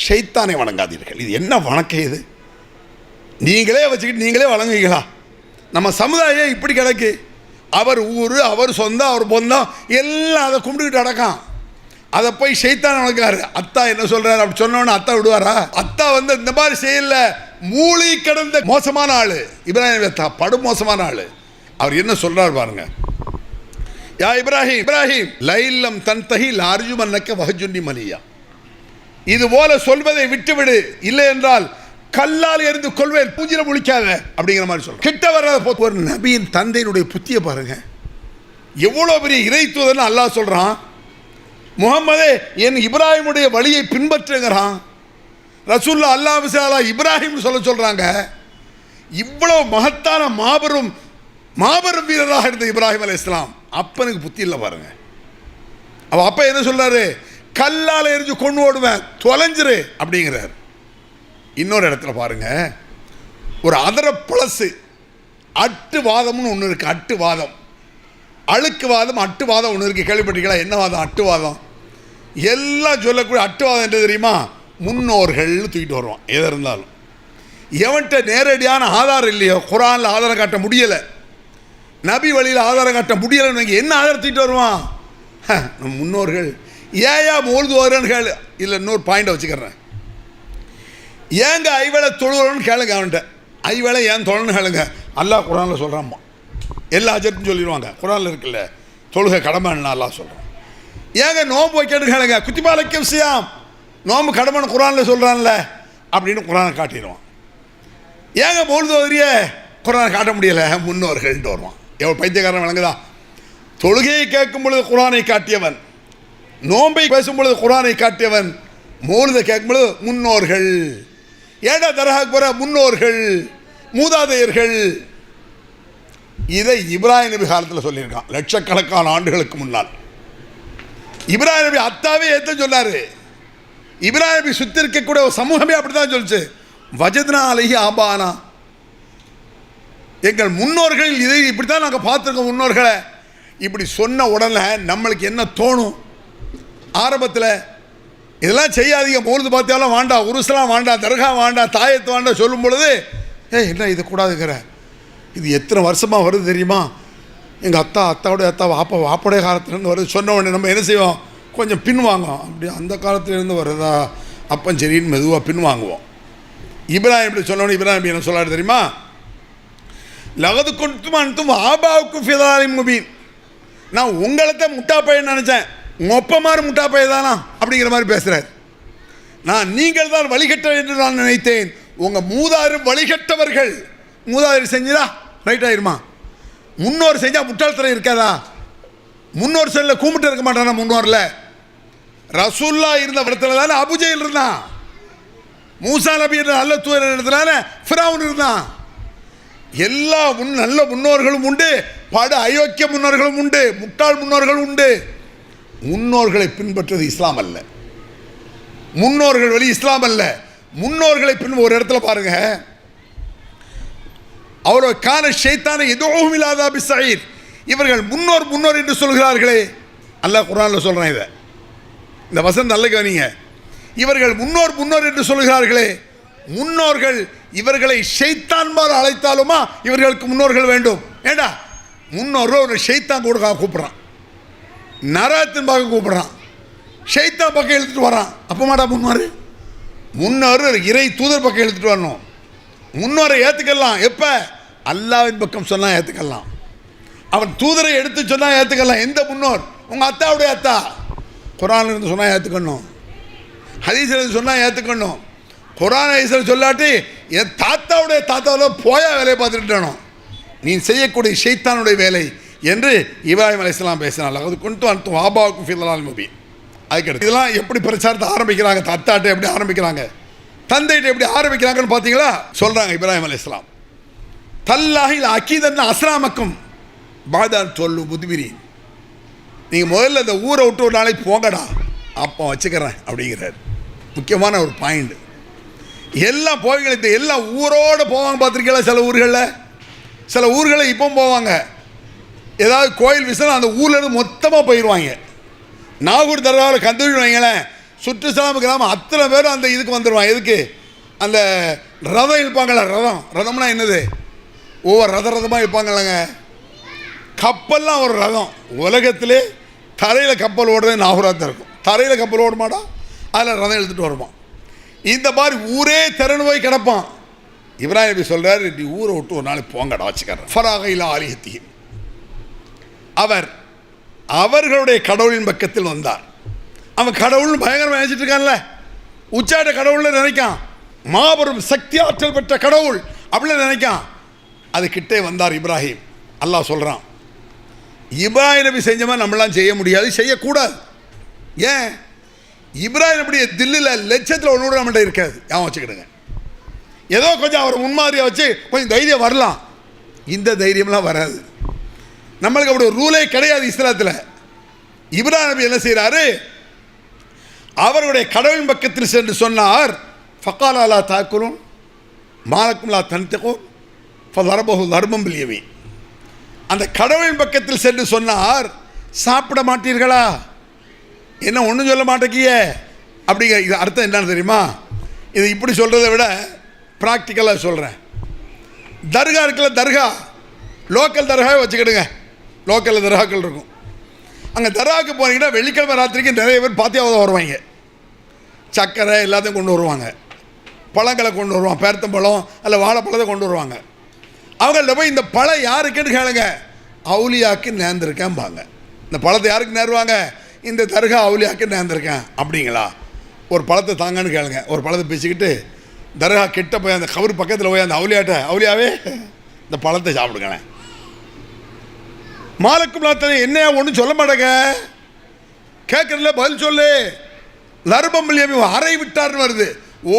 ஷைத்தானை வணங்காதீர்கள். இது என்ன வணக்கம்? இது நீங்களே வச்சுக்கிட்டு நீங்களே வணங்குவீங்களா? நம்ம சமுதாயம் இப்படி கிடக்கு. அவர் ஊர், அவர் சொந்தம், அவர் பொந்தம் எல்லாம் அதை கும்பிட்டுக்கிட்டு அடக்கான். அதை போய் ஷைத்தான் வணங்காரு. அத்தா என்ன சொல்றாரு அப்படி சொன்னோன்னு அத்தா விடுவாரா? அத்தா இந்த மாதிரி செய்யல, மூளை கடந்த மோசமான ஆளு இப்ராஹிம். அத்தா படு மோசமான ஆளு. அவர் என்ன சொல்றாரு பாருங்க. யா இப்ராஹிம், இப்ராஹிம் லைல்லம் தன்தஹி லார்ஜுமன்னக வஹஜுன்னி மலியா. இது போல சொல்வதை விட்டுவிடு, இல்லை என்றால் கல்லால் எறிந்து கொள்வேன், பூஜில முழிக்காத அப்படிங்கிற மாதிரி சொல்ல. கிட்ட வராத போது ஒரு நபியின் தந்தையினுடைய புத்தியை பாருங்க. எவ்வளோ பெரிய இறைத்துவதன்னு அல்லாஹ் சொல்றான். முகம்மதே என் இப்ராஹிமுடைய வழியை பின்பற்றுங்கிறான். ரசூல்லா அல்லாஹ் இப்ராஹிம் சொல்றாங்க. இவ்வளவு மகத்தான மாபெரும் மாபெரும் வீரராக இருந்த இப்ராஹிம் அலைஹிஸ்ஸலாம் அப்பனுக்கு புத்தி இல்லை பாருங்க. அவ அப்பா என்ன சொல்றாரு? கல்லால் எரிஞ்சு கொண்டு ஓடுவேன், தொலைஞ்சிரு அப்படிங்கிறார். இன்னொரு இடத்துல பாருங்க, ஒரு அதர பழசு அட்டுவாதம்னு ஒன்று இருக்கு. அட்டுவாதம், அழுக்குவாதம், அட்டுவாதம் ஒன்று இருக்கு. கேள்விப்பட்டீங்களா? என்ன வாதம்? அட்டுவாதம். எல்லாம் சொல்லக்கூடிய அட்டுவாதம் என்று தெரியுமா? முன்னோர்கள்னு தூக்கிட்டு வருவான். எதை இருந்தாலும் எவன்கிட்ட நேரடியான ஆதாரம் இல்லையோ, குரானில் ஆதாரம் காட்ட முடியலை, நபி வழியில் ஆதாரம் காட்ட முடியலைன்னு என்ன ஆதாரம் தூக்கிட்டு வருவான்? நம்ம முன்னோர்கள் ஏயா மோழ்துவாருன்னு கேளு. இல்லை இன்னொரு பாயிண்டை வச்சுக்கிறேன். ஏங்க ஐவேளை தொழுகிறோன்னு கேளுங்க. அவன்கிட்ட ஐவேளை ஏன் தொழன்னு கேளுங்க. அல்லாஹ் குரானில் சொல்கிறாம்மா. எல்லா அஜர்த்தும் சொல்லிடுவாங்க. குரானில் இருக்குல்ல, தொழுகை கடமைன்னு அல்லாஹ் சொல்கிறான். ஏங்க நோம்பு வைக்கணும்னு கேளுங்க. குத்திபாலைக்கும் விஷயம் நோம்பு கடமைன்னு குரானில் சொல்கிறான்ல அப்படின்னு குரானை காட்டிடுவான். ஏங்க மோழ்துவரிய குரானை காட்ட முடியலை, முன்னோர்கள்ட்டு வருவான். எவ்வளோ பைத்தியக்காரன் விளங்குதா? தொழுகையை கேட்கும் பொழுது குரானை காட்டியவன், நோம்பை பேசும் பொழுது குரானை காட்டியவன், மோழுதை கேட்கும் பொழுது முன்னோர்கள். ஏடா தரகாக்கு போகிற முன்னோர்கள், மூதாதையர்கள். இதை இப்ராஹிம் நபி காலத்தில் சொல்லியிருக்கான், லட்சக்கணக்கான ஆண்டுகளுக்கு முன்னால். இப்ராஹிம் நபி அத்தாவே ஏற்ற சொன்னார். இப்ராஹிம் நபி சுற்றி இருக்கக்கூடிய ஒரு சமூகமே அப்படி தான் சொல்லிச்சு. வஜத்னா அலைஹி ஆபானா, எங்கள் முன்னோர்கள் இதை இப்படி தான் நாங்கள் பார்த்துருக்கோம். முன்னோர்களை இப்படி சொன்ன உடனே நம்மளுக்கு என்ன தோணும்? ஆரம்பத்தில் இதெல்லாம் செய்யாதீங்க, மோழுது பார்த்தாலும் வேண்டாம், உருசலாம் வேண்டாம், தர்கா வேண்டாம், தாயத்து வேண்டாம் சொல்லும் பொழுது என்ன இது கூடாதுங்கிற, இது எத்தனை வருஷமாக வருது தெரியுமா? எங்கள் அத்தாவுடைய அத்தா வாப்படைய காலத்துலேருந்து வருது சொன்ன உடனே நம்ம என்ன செய்வோம்? கொஞ்சம் பின்வாங்குவோம். அப்படி அந்த காலத்துலேருந்து வருதா, அப்போ சரின்னு மெதுவாக பின்வாங்குவோம். இப்ராஹிம் இப்படி சொன்ன உடனே இப்ராஹிம் என்ன சொல்லாரு தெரியுமா? லகது கொண்டு ஆபாவுக்கு ஃபிதாலின் முபீன், நான் உங்களை தான் முட்டா பையன் நினச்சேன், மொப்பமாறு முட்டா பையன் தானா அப்படிங்கிற மாதிரி பேசுகிறார். நீங்கள் தான் வழிகட்ட என்று நான் நினைத்தேன், உங்கள் மூதாரும் வழிகட்டவர்கள். மூதாதையர் செஞ்சதா ரைட் ஆயிருமா? முன்னோர் செஞ்சால் முட்டாள்தனம் இருக்காதா? முன்னோர் செல்ல கூப்பிட்டு இருக்க மாட்டானா? முன்னோரில் ரசூல்லா இருந்த இடத்துல தானே அபுஜெயில் இருந்தான். மூசா நபி என்ற நல்ல தூதர் இடத்துல ஃபிரௌன் இருந்தான். எல்லா நல்ல முன்னோர்களும் உண்டு, பட அயோக்கிய முன்னோர்களும் உண்டு, முட்டாள் முன்னோர்கள் உண்டு. முன்னோர்களை பின்பற்றுவது இஸ்லாம் அல்ல, முன்னோர்கள் வழி இஸ்லாம் அல்ல. முன்னோர்களை பின் ஒரு இடத்துல பாருங்க, அவரோ கான ஷைத்தான எதுவும் இல்லாத பிசைர், இவர்கள் முன்னோர் என்று சொல்கிறார்களே. அல்லாஹ் குர்ஆன்ல சொல்றான். இதை இந்த வசனம் நல்ல கவனிங்க. இவர்கள் முன்னோர் என்று சொல்கிறார்களே, முன்னோர்கள் இவர்களை ஷைத்தான்மார் அழைத்தாலுமா இவர்களுக்கு முன்னோர்கள் வேண்டும். ஏண்டா முன்னோர்கள் ஒரு ஷைத்தான் கூட கூப்பிட்றான், நரகத்தின் பக்கம் கூப்பிட்றான், ஷைத்தான் பக்கம் எழுத்துட்டு வரான். அப்போ மாட்டா முன்னோர் இறை தூதர் பக்கம் எழுத்துட்டு வரணும். முன்னோரை ஏற்றுக்கலாம் எப்போ? அல்லாஹ்வின் பக்கம் சொன்னால் ஏற்றுக்கலாம், அவன் தூதரை எடுத்து சொன்னால் ஏற்றுக்கலாம். எந்த முன்னோர்? உங்கள் அத்தாவுடைய அத்தா குர்ஆன்ல இருந்து சொன்னால் ஏற்றுக்கணும், ஹதீஸ்ல இருந்து சொன்னால் ஏற்றுக்கணும். குர்ஆன் ஹதீஸ்ல சொல்லாட்டி என் தாத்தாவுடைய தாத்தாவில் போயா வேலையை பார்த்துட்டு நீ செய்யக்கூடிய ஷைத்தானுடைய வேலை என்று இப்ராஹிம் அலைஹிஸ்ஸலாம் பேசினார். அது கொண்டு வந்து ஆபாவுக்கு ஃபிதாலின் முபீன். அதுக்கு இதெல்லாம் எப்படி பிரச்சாரத்தை ஆரம்பிக்கிறாங்க, தாத்தாட்ட எப்படி ஆரம்பிக்கிறாங்க, தந்தைகிட்ட எப்படி ஆரம்பிக்கிறாங்கன்னு பார்த்தீங்களா? சொல்கிறாங்க இப்ராஹிம் அலைஹிஸ்ஸலாம், தல்லாஹில் அக்கீதன் அஸ்லாமக்கும் பாதான் சொல்லு முதுபிரி, நீங்கள் முதல்ல இந்த ஊரை விட்டு ஒரு நாளைக்கு போங்கடா, அப்போ வச்சுக்கிறேன் அப்படிங்கிறார். முக்கியமான ஒரு பாயிண்ட். எல்லாம் போய்கள் எல்லாம் ஊரோடு போவாங்க பார்த்துருக்கீங்களா? சில ஊர்களில் இப்போ போவாங்க, ஏதாவது கோயில் விசனம் அந்த ஊர்லேருந்து மொத்தமாக போயிடுவாங்க. நாகூர் தர்காவில் கந்தூரி வைங்களேன், சுற்றுச்சலாம கிராமம் அத்தனை பேரும் அந்த இதுக்கு வந்துடுவாங்க. எதுக்கு? அந்த ரதம் இழுப்பாங்கள, ரதம்னா என்னது? ஒவ்வொரு ரதமாக இழுப்பாங்களங்க. கப்பல்லாம் ஒரு ரதம். உலகத்திலே தரையில் கப்பல் ஓடுறது நாகூராக தான் இருக்கும். தரையில் கப்பல் ஓட மாட்டா, அதில் ரதம் எழுத்துட்டு வருவான். இந்த மாதிரி ஊரே திறனு போய் கிடப்பான். இப்ராஹிம் நபி சொல்கிறார், நீ ஊரை விட்டு ஒரு நாளைக்கு போங்கடா வச்சுக்கிறேன். ஃபராகையில் ஆலிஹத்திஹிம், அவர்களுடைய கடவுளின் பக்கத்தில் வந்தார். அவன் கடவுள்னு பயங்கரமாக நினைச்சிட்டு இருக்கான்ல, உச்சாட்ட கடவுள்னு நினைக்கான், மாபெரும் சக்தி ஆற்றல் பெற்ற கடவுள் அப்படின்னு நினைக்கான். அது கிட்டே வந்தார் இப்ராஹிம். அல்லாஹ் சொல்கிறான், இப்ராஹிம் நபி செஞ்ச மாதிரி நம்மளாம் செய்ய முடியாது, செய்யக்கூடாது. ஏன்? இப்ராஹிம் நபியுடைய தில்லில் லட்சத்தில் ஒன்று கூட நம்மகிட்ட இருக்காது. ஏன் வச்சுக்கிடுங்க, ஏதோ கொஞ்சம் அவரை முன்மாதிரியாக வச்சு கொஞ்சம் தைரியம் வரலாம். இந்த தைரியம்லாம் வராது. நம்மளுக்கு அப்படி ஒரு ரூலே கிடையாது இஸ்லாத்தில். இப்ராஹிம் நபி என்ன செய்கிறாரு? அவருடைய கடவுளின் பக்கத்தில் சென்று சொன்னார், ஃபக்கால் அலா தாக்குலும் மாலக்கும் லா தன்தகும் ஃபதரபஹு தர்பம் பில் யமீன். அந்த கடவுளின் பக்கத்தில் சென்று சொன்னார், சாப்பிட மாட்டீர்களா? என்ன ஒன்றும் சொல்ல மாட்டேங்கிய, அப்படிங்கிற இது அர்த்தம் என்னன்னு தெரியுமா? இது இப்படி சொல்கிறத விட ப்ராக்டிக்கலாக சொல்கிறேன். தர்கா இருக்குல்ல, தர்கா லோக்கல் தர்காவை வச்சுக்கிடுங்க. லோக்கலில் தர்காக்கள் இருக்கும். அங்கே தர்காவுக்கு போனீங்கன்னா வெள்ளிக்கிழமை ராத்திரிக்கு நிறைய பேர் பாத்தியாவதாக வருவாங்க. சர்க்கரை எல்லாத்தையும் கொண்டு வருவாங்க, பழங்களை கொண்டு வருவாங்க, பேர்த்தம்பழம் அல்ல வாழைப்பழத்தை கொண்டு வருவாங்க. அவங்கள்ட்ட போய் இந்த பழம் யாருக்குன்னு கேளுங்க. அவுலியாவுக்கு நேர்ந்திருக்கேன்பாங்க. இந்த பழத்தை யாருக்கு நேருவாங்க? இந்த தர்கா அவுலியாவுக்கு நேர்ந்திருக்கேன். அப்படிங்களா? ஒரு பழத்தை தாங்கன்னு கேளுங்க. ஒரு பழத்தை பேசிக்கிட்டு தர்கா கிட்ட போய் அந்த கவர் பக்கத்தில் போய் அந்த அவுலியாட்ட, அவுலியாவே இந்த பழத்தை சாப்பிடுங்களேன். மாலக்கும் லாத்தனை என்னையா ஒன்றும் சொல்ல மாட்டேங்க, கேட்கறதுல பதில் சொல்லு. லர்பம்பிள்ளியமே அறை விட்டார்னு வருது,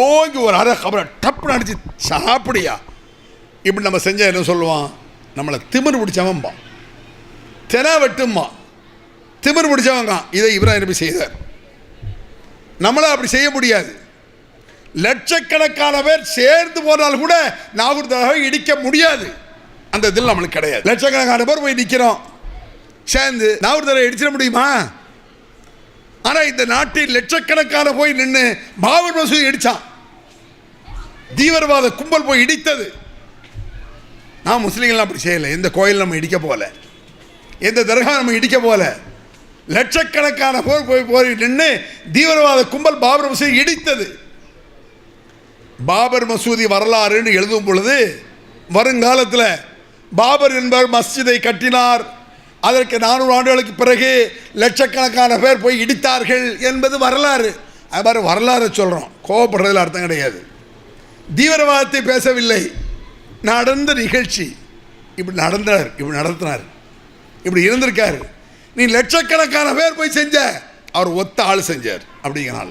ஓங்கி ஒரு அரை கபரை டப்புன்னு அடிச்சு சாப்பிடியா. இப்படி நம்ம செஞ்சால் என்ன சொல்லுவான்? நம்மளை திமிர் பிடிச்சவன்பா, தெனா வெட்டும்மா, திமிர் பிடிச்சவங்க. இதை இப்ராஹிம் நபி செய்தார். நம்மளால் அப்படி செய்ய முடியாது. லட்சக்கணக்கான பேர் சேர்ந்து போனால் கூட நாகூர் தர்காவை இடிக்க முடியாது. அந்த இதில் நம்மளுக்கு கிடையாது. லட்சக்கணக்கான பேர் போய் நிற்கிறோம், சேர்ந்து நாகூர் தர்காவை இடிச்சிட முடியுமா? ஆனால் இந்த நாட்டில் லட்சக்கணக்கான போய் நின்று பாபர் மசூதி இடித்தான். தீவிரவாத கும்பல் போய் இடித்தது. நான் முஸ்லீம்கள் அப்படி செய்யலை. எந்த கோயில் நம்ம இடிக்க போகல, எந்த தர்கா நம்ம இடிக்க போகல. லட்சக்கணக்கான போர் போய் நின்று தீவிரவாத கும்பல் பாபர் மசூதி இடித்தது. பாபர் மசூதி வரலாறுன்னு எழுதும் பொழுது வருங்காலத்தில் பாபர் என்பவர் மஸ்ஜிதை கட்டினார், அதற்கு 400 ஆண்டுகளுக்கு பிறகு லட்சக்கணக்கான பேர் போய் இடித்தார்கள் என்பது வரலாறு. அது மாதிரி வரலாறு சொல்கிறோம், கோவப்படுறதுல அர்த்தம் கிடையாது. தீவிரவாதத்தை பேசவில்லை, நடந்த நிகழ்ச்சி. இப்படி நடந்தார், இப்படி நடத்தினார், இப்படி இருந்திருக்காரு. நீ லட்சக்கணக்கான பேர் போய் செஞ்ச, அவர் ஒத்த ஆள் செஞ்சார். அப்படிங்கிறான்.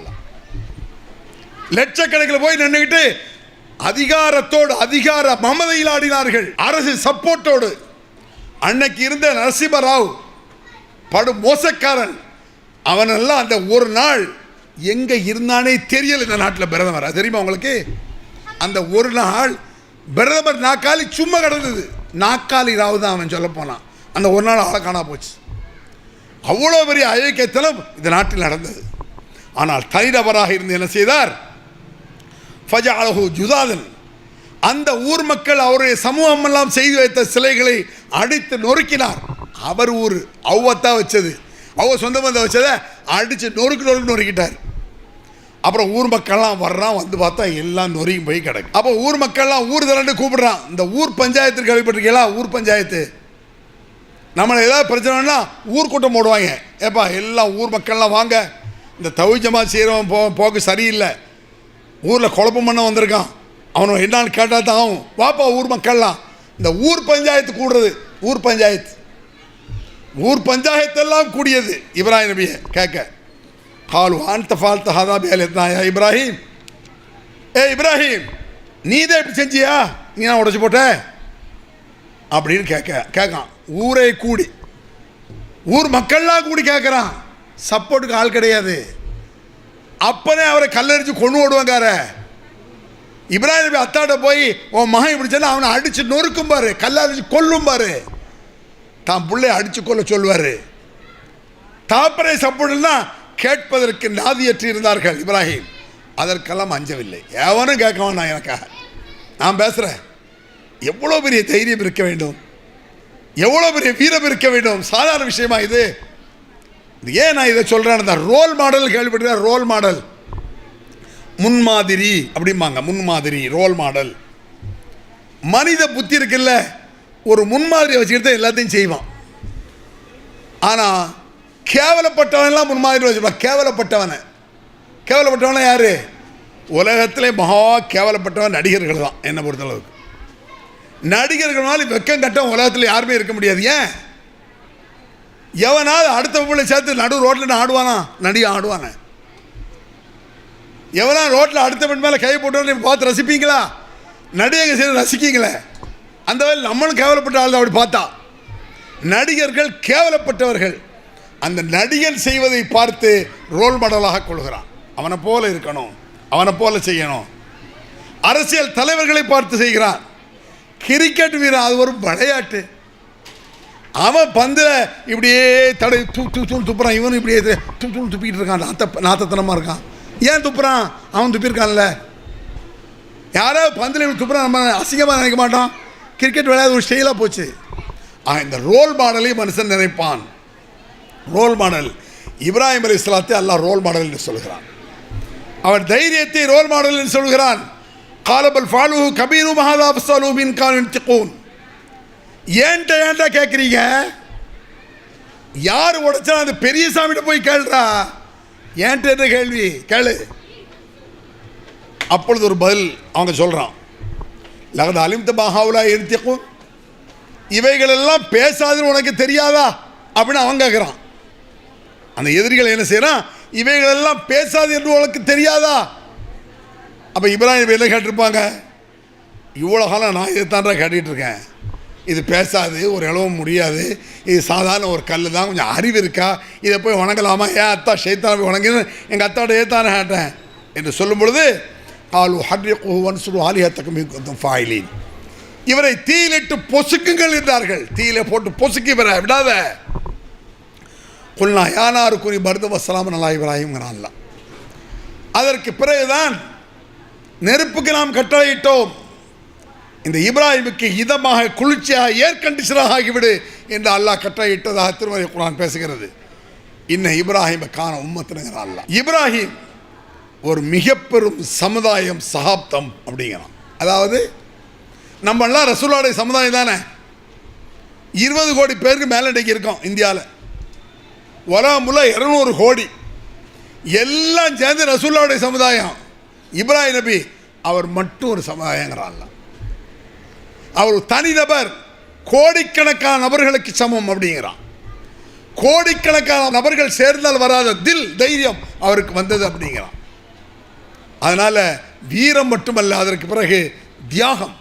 லட்சக்கணக்கில் போய் நின்றுக்கிட்டு அதிகாரத்தோடு அதிகார மமதையில் ஆடினார்கள், அரசு சப்போர்ட்டோடு. அன்னைக்கு இருந்த நரசிம்மராவ் படு மோசக்காரன், அவனெல்லாம் அந்த ஒரு நாள் எங்கே இருந்தானே தெரியல. இந்த நாட்டில் பிரதமர் தெரியுமா உங்களுக்கு? அந்த ஒரு நாள் பிரதமர் நாக்காளி சும்மா கிடந்தது. நாக்காளி ராவ் தான் அவன் சொல்ல போனான். அந்த ஒரு நாள் ஆளை காணா போச்சு. அவ்வளோ பெரிய அயோக்கியத்தனம் இந்த நாட்டில் நடந்தது. ஆனால் தனிநபராக இருந்து என்ன செய்தார்? ஃபஜஅலஹு ஜுதாதன். அந்த ஊர் மக்கள் அவருடைய சமூகம் எல்லாம் செய்து வைத்த சிலைகளை அடித்து நொறுக்கினார். அவர் ஊர் அவ்வத்தா வச்சது, அவ சொந்த பந்த வச்சதை அடித்து நொறுக்கிட்டார். அப்புறம் ஊர் மக்கள்லாம் வர்றான், வந்து பார்த்தா எல்லாம் நொறுக்கி போய் கிடக்கு. அப்போ ஊர் மக்கள்லாம் ஊர் திரண்டு கூப்பிடுறான். இந்த ஊர் பஞ்சாயத்துக்கு கேள்விப்பட்டிருக்கீங்களா? ஊர் பஞ்சாயத்து. நம்மளை ஏதாவது பிரச்சனைனா ஊர் கூட்டம் போடுவாங்க. ஏப்பா எல்லாம் ஊர் மக்கள்லாம் வாங்க, இந்த தவிஜமா செய்கிறவன் போக்கு சரியில்லை, ஊரில் குழப்பம் பண்ண வந்திருக்கான், அவனை என்னான்னு கேட்டால் தான் ஆகும், வாப்பா ஊர் மக்கள்லாம். இந்த ஊர் பஞ்சாயத்து கூடுறது, ஊர் பஞ்சாயத்து. ஊர் பஞ்சாயத்தெல்லாம் கூடியது இப்ராஹிம் நபியை கேட்க. காலு ஆன்த ஃபால்த்த ஹதா பேலத்னாயா இப்ராஹிம், ஏ இப்ராஹிம் நீ தான் எப்படி செஞ்சியா, நீ நான் உடச்சி போட்ட அப்படின்னு கேட்கான். ஊரே கூடி, ஊர் மக்கள்லாம் கூடி கேட்குறான். சப்போர்ட்டுக்கு ஆள் கிடையாது. அப்பனே அவரை கல்லடிச்சு கொண்டு ஓடுவாங்கார. இப்ராஹிம் நபி அத்தாட்ட போய் உன் மகன் இப்படி சொன்னா அவனை அடித்து நொறுக்கும் பாரு, கல்லடிச்சு கொல்லும் பாரு, தான் பிள்ளைய அடித்து கொள்ள சொல்லுவார். தாப்பரை சப்போர்ட்னா கேட்பதற்கு நாதியற்று இருந்தார்கள் இப்ராஹிம். அதற்கெல்லாம் அஞ்சவில்லை. எவனும் கேட்க வேண்டாம் எனக்காக, நான் பேசுகிறேன். எவ்வளோ பெரிய தைரியம் இருக்க வேண்டும், எவ்வளோ பெரிய வீரம் இருக்க வேண்டும். சாதாரண விஷயமா இது? ஏன் நான் இதை சொல்கிறேன்? இந்த ரோல் மாடல் கேள்விப்பட்டிருக்கேன். ரோல் மாடல், முன்மாதிரி அப்படிம்பாங்க. முன்மாதிரி, ரோல் மாடல். மனித புத்தி இருக்குல்ல, ஒரு முன்மாதிரியை வச்சுக்கிட்டு எல்லாத்தையும் செய்வான். ஆனால் கேவலப்பட்டவனெல்லாம் முன்மாதிரி வச்சுருப்பான். கேவலப்பட்டவனை யார்? உலகத்திலே மகா கேவலப்பட்டவன் நடிகர்கள் தான் என்னை பொறுத்தளவுக்கு. நடிகர்களால் வெக்கம் கட்டம் உலகத்தில் யாருமே இருக்க முடியாது. ஏன்? எவனாவது அடுத்த பிள்ளை சேர்த்து நடு ரோட்டில் ஆடுவானா? ஆடுவானே. எவனா ரோட்டில் அடுத்த பெண் மேலே கை போட்டு பார்த்து ரசிப்பீங்களா? நடிகை சேர்ந்து ரசிக்கீங்களே. அந்த வேலை நம்மளும் கேவலப்பட்ட ஆள் தான். அப்படி பார்த்தா நடிகர்கள் கேவலப்பட்டவர்கள். அந்த நடிகர் செய்வதை பார்த்து ரோல் மாடலாக கொள்கிறான். அவனை போல இருக்கணும், அவனை போல செய்யணும். அரசியல் தலைவர்களை பார்த்து செய்கிறான். கிரிக்கெட் வீரன், அது ஒரு விளையாட்டு. அவன் பந்தில் இப்படியே தடை துப்புறான், இவனும் இப்படியே துப்பிக்கிட்டு இருக்கான். நாத்தத்தனமாக இருக்கான். ஏன் துப்புறான்? அவன் துப்பியிருக்கான்ல. யாராவது பந்தில் துப்புறான் நம்ம அசிங்கமாக நினைக்க மாட்டோம். கிரிக்கெட் விளையாட ஒரு ஸ்டைலாக போச்சு. இந்த ரோல் மாடலை மனுஷன் நினைப்பான். ரோல் மாடல் இப்ராஹிம் அலைஹிஸ்ஸலாத்தை அல்லாஹ் ரோல் மாடல் என்று சொல்கிறான். அவர் தைரியத்தை ரோல் மாடல் என்று சொல்கிறான். காலபல் ஃபாலுஹு கபீரு மஹாதா ஃபஸலு மின் கானுன். ஏன்டா கேட்குறீங்க? யார் உடைச்சா அந்த பெரிய சாமிகிட்ட போய் கேள்றா. ஏன்ட்ட என்ன கேள்வி கேளு. அப்பொழுது ஒரு பதில் அவங்க சொல்கிறான். லகத் அலிம்த மஹாவுலா என்திக்கும், இவைகளெல்லாம் பேசாதுன்னு உனக்கு தெரியாதா அப்படின்னு அவன் கேட்குறான். அந்த எதிரிகள் என்ன செய்யறான்? இவைகளெல்லாம் பேசாது என்று உனக்கு தெரியாதா? அப்போ இப்ராஹிம் என்ன கேட்டிருப்பாங்க? இவ்வளோ காலம் நான் இதை தாண்டா கேட்டுட்டு இருக்கேன். இது பேசாது, ஒரு இளவும் முடியாது, இது சாதாரண ஒரு கல் தான், கொஞ்சம் அறிவு இருக்கா, இதை போய் வணங்கலாமா? ஏன் அத்தா ஷைத்தான போய் வணங்கினு எங்கள் அத்தாவோட ஏத்தானே கேட்டேன் என்று சொல்லும் பொழுது ஆலு ஹர்ரிகு வன்சுரு ஆலிஹத்தக்கும் ஃபாயிலின், இவரை தீயிலிட்டு பொசுக்குங்கள் என்றார்கள். தீயில போட்டு பொசுக்கி வர விடாத. குல்னா யானாரு கூறி பர்து வசலாம் நல்லா இப்ராஹிம்ங்கிறான்ல. அதற்கு பிறகுதான் நெருப்புக்கு நாம் கட்டளையிட்டோம், இந்த இப்ராஹிமுக்கு இதமாக குளிர்ச்சியாக ஏர் கண்டிஷனாக ஆகிவிடு என்று அல்லாஹ் கட்டளையிட்டதாக திருமறை குர்ஆன் பேசுகிறது. இன்ன இப்ராஹிம் கான உம்மத்துங்கிறான் அல்லாஹ். இப்ராஹிம் ஒரு மிக பெரும் சமுதாயம், சகாப்தம் அப்படிங்கிறான். அதாவது நம்மெல்லாம் ரசூலுல்லாஹி சமுதாயம் தானே. 20 கோடி பேருக்கு மேலே இன்றைக்கி இருக்கோம் இந்தியாவில். உலகமுள்ள 200 கோடி எல்லாம் சேர்ந்து ரசூலுல்லாஹி சமுதாயம். இப்ராஹிம் நபி அவர் மட்டும் ஒரு சமுதாயங்கிறான்ல. அவர் தனிநபர், கோடிக்கணக்கான நபர்களுக்கு சமம் அப்படிங்கிறான். கோடிக்கணக்கான நபர்கள் சேர்ந்தால் வராத தில் தைரியம் அவருக்கு வந்தது அப்படிங்கிறான். அதனால் வீரம் மட்டுமல்ல, அதற்கு பிறகு தியாகம்.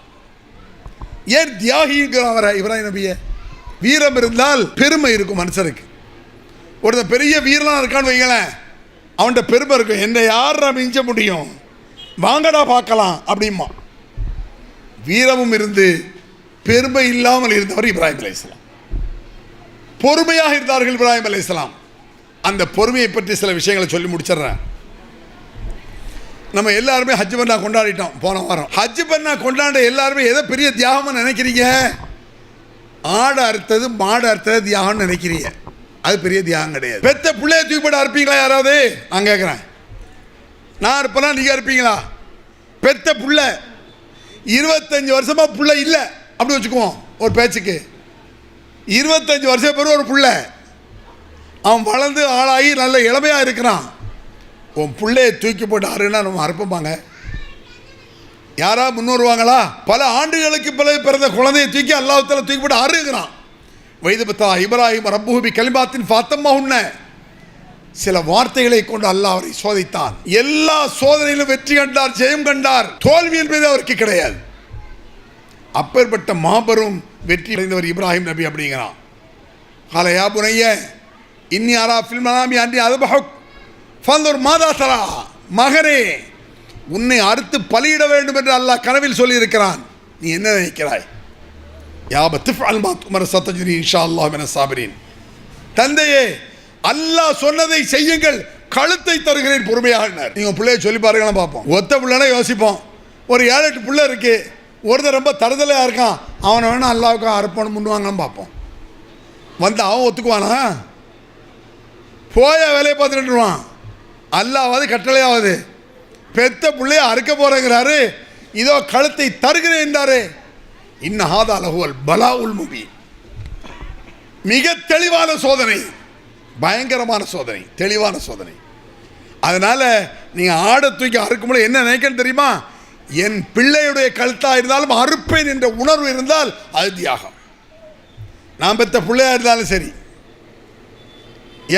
ஏன் தியாகிங்கிறான் அவரை இப்ராஹிம் நபியை? வீரம் இருந்தால் பெருமை இருக்கும் மனுஷருக்கு. ஒருத்தர் பெரிய வீரனாக இருக்கான்னு வைங்களேன், அவன்கிட்ட பெருமை இருக்கும். என்னை யார் மிஞ்ச முடியும், வாங்கடா பார்க்கலாம் அப்படிமா. வீரமும் இருந்து பெருமை இல்லாமல் இருந்தவர் இப்ராஹிம் அலைஹிஸ்ஸலாம். பொறுமையாக இருந்தார்கள் இப்ராஹிம் அலைஹிஸ்ஸலாம். அந்த பொறுமையை பற்றி சில விஷயங்களை சொல்லி முடிச்சிடுறேன். நம்ம எல்லாருமே ஹஜ் பண்ணா கொண்டாடிட்டோம் போன வாரம். ஹஜ் பண்ணா கொண்டாட எல்லாருமே எதை பெரிய தியாகமாக நினைக்கிறீங்க? ஆடு அறுத்தது மாடு அறுத்தது தியாகம்னு நினைக்கிறீங்க. அது பெரிய தியாகம் கிடையாது. பெத்த பிள்ளைய தூக்கி போட்டு அறுப்பீங்களா யாராவது? நான் கேட்குறேன். நான் இருப்பேனா நீங்கள் இருப்பீங்களா? பெத்த புள்ள 25 வருஷமாக புள்ள இல்லை அப்படி வச்சுக்குவோம் ஒரு பேச்சுக்கு. 25 வருஷம் பிறகு ஒரு புள்ள அவன் வளர்ந்து ஆளாகி நல்ல இளமையாக இருக்கிறான். உன் பிள்ளையை தூக்கி போட்டு அறுன்னா நம்ம அறுப்போம்பாங்க? யாராவது முன்னோருவாங்களா? பல ஆண்டுகளுக்கு பிறகு பிறந்த குழந்தையை தூக்கி அல்லாஹ்வுத்தாலா தூக்கி போட்டு அறுகிறான். வைதபத்தா இப்ராஹிம் ரப்புஹு கலிமாத்தின் ஃபாத்தம்மா உன்ன, சில வார்த்தைகளை கொண்டு அல்லாஹ் அவரை சோதித்தான். எல்லா சோதனையிலும் வெற்றி கண்டார், ஜெயம் கண்டார். தோல்வி என்பது அவருக்கு கிடையாது. அப்பேற்பட்ட மாபெரும் வெற்றி அடைந்தவர் இப்ராஹிம் நபி அப்படிங்கிறான். காலையா புனைய இன்னி அரா ஃபில் மனாமி அன்றி அதுபஹக் ஃபந்தர் மாதா தரா, மகனே உன்னை அறுத்து பலியிட வேண்டும் என்று அல்லாஹ் கனவில் சொல்லியிருக்கிறான். நீ என்ன நினைக்கிறாய்? யாபத்திஃப் அல்மாத் உமர் சத்தஜுரி இன்ஷா அல்லாஹ் மின சாபிரின். தந்தையே, அல்லாஹ் சொன்னதை செய்யுங்கள், கழுத்தை தருகிறேன் பொறுமையாக. நீங்கள் பிள்ளைய சொல்லி பாருங்கன்னா பார்ப்போம். ஒத்த பிள்ளைனா யோசிப்போம். ஒரு 7-8 பிள்ளை இருக்கு, ஒருத்தர் ரொம்ப தருதலையாக இருக்கான், அவனை வேணா அல்லாவுக்கு அர்ப்பணம் பண்ணுவாங்கன்னு பார்ப்போம். வந்து அவன் ஒத்துக்குவானா? போய வேலையை பார்த்துட்டுருவான். அல்லாவது கட்டளையாவது பெத்த பிள்ளைய அறுக்க போறேங்கிறாரு, இதோ கழுத்தை தருகிறேன் என்றாரு. இன்னஹாதா லஹுவல் பலாஉல் முபீன். மிக தெளிவான சோதனை, பயங்கரமான சோதனை, தெளிவான சோதனை. அதனால நீங்க ஆடை தூக்கி அறுக்கும்போது என்ன நினைக்கணும் தெரியுமா? என் பிள்ளையுடைய கழுத்தா இருந்தாலும் அறுப்பேன் என்ற உணர்வு இருந்தால் அது தியாகம். நான் பெற்ற பிள்ளையா இருந்தாலும் சரி,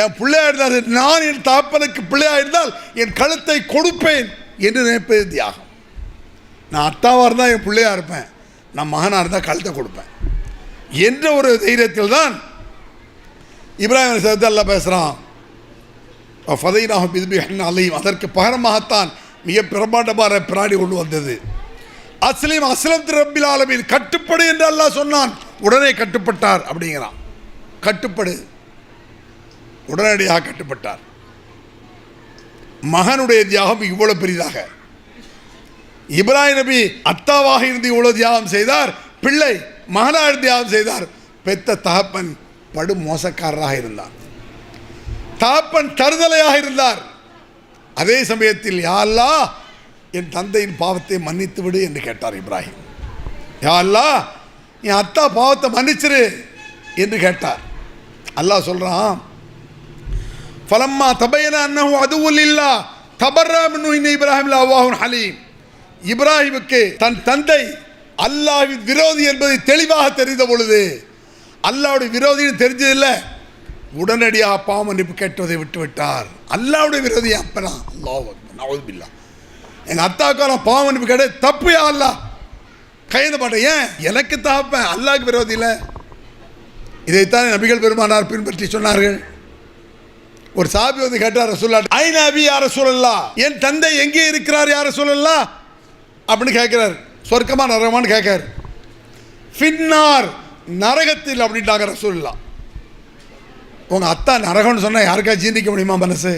என் பிள்ளையா இருந்தாலும், நான் என் தாப்பனுக்கு பிள்ளையா இருந்தால் என் கழுத்தை கொடுப்பேன் என்று நினைப்பது தியாகம். நான் அத்தாவாக இருந்தால் என் பிள்ளையா இருப்பேன், நான் மகனாக இருந்தால் கழுத்தை கொடுப்பேன் என்ற ஒரு தைரியத்தில் தான் இப்ராஹிம் அலைஹிஸ்ஸலாம் அல்லாஹ் பேசுகிறான். அதற்கு பகரமாகத்தான் மிக பிரமாண்டமான பிராணி கொண்டு வந்தது. அஸ்லம் ரப்பில் ஆலமீன், கட்டுப்படு என்று அல்லாஹ் சொன்னான், உடனே கட்டுப்பட்டார் அப்படிங்கிறான். கட்டுப்படு, உடனடியாக கட்டுப்பட்டார். மகனுடைய தியாகம் இவ்வளவு பெரிதாக. இப்ராஹிம் நபி அத்தாவாக இருந்து இவ்வளவு தியாகம் செய்தார், பிள்ளை மகனாக தியாகம் செய்தார். பெத்த தகப்பன் படு மோசக்காரராக இருந்தார், தகப்பன் தருதலையாக இருந்தார். அதே சமயத்தில் யா அல்லாஹ் என் தந்தையின் பாவத்தை மன்னித்து விடு என்று கேட்டார் இப்ராஹிம். யா அல்லாஹ் என் அத்தா பாவத்தை மன்னிச்சிரு என்று கேட்டார். அல்லாஹ் சொல்றான், ஃபலம்மா தபையன அன்னஹு அதுவுல்லில்லாஹ் தபர்ரா மின்ஹு இன்ன இப்ராஹிம் லஅவ்வாஹுன் ஹலீம். இப்ராஹிமுக்கு தன் தந்தை அல்லாஹ்வின் விரோதி என்பதை தெளிவாக தெரிந்த பொழுது, அல்லாஹ்வுடைய விரோதின்னு தெரிஞ்சதில்ல, உடனடியாக பாவ மன்னிப்பு கேட்டதை விட்டு விட்டார். அல்லாஹ்வுடைய விரோதி அப்பதான் அல்லாஹ் அக்பர் நஊது பில்லாஹ். எங்கள் அத்தாவுக்கான பாவ மன்னிப்பு கேட்ட தப்பு, யா அல்லாஹ் கையெழுத மாட்டேன். ஏன் எனக்கு தாப்பேன், அல்லாஹ்க்கு விரோதி இல்லை. இதைத்தான் நபிகள் பெருமானார் பின்பற்றி சொன்னார்கள். ஒரு சாபி வந்து கேட்டார் ரசூலுல்லாஹ், ஐ நபி யா ரசூலல்லாஹ், என் தந்தை எங்கே இருக்கிறார் யா ரசூலல்லாஹ் அப்படின்னு கேட்கிறார். சொர்க்கமா நரகமான்னு கேட்கார். ஃபின்னார் நரகத்தில் அப்படின்ட்டாங்க ரசூலுல்லாஹ். உங்க அத்தா நரகம்னு சொன்னா யாருக்கா ஜீர்ணிக்க முடியுமா? மனசு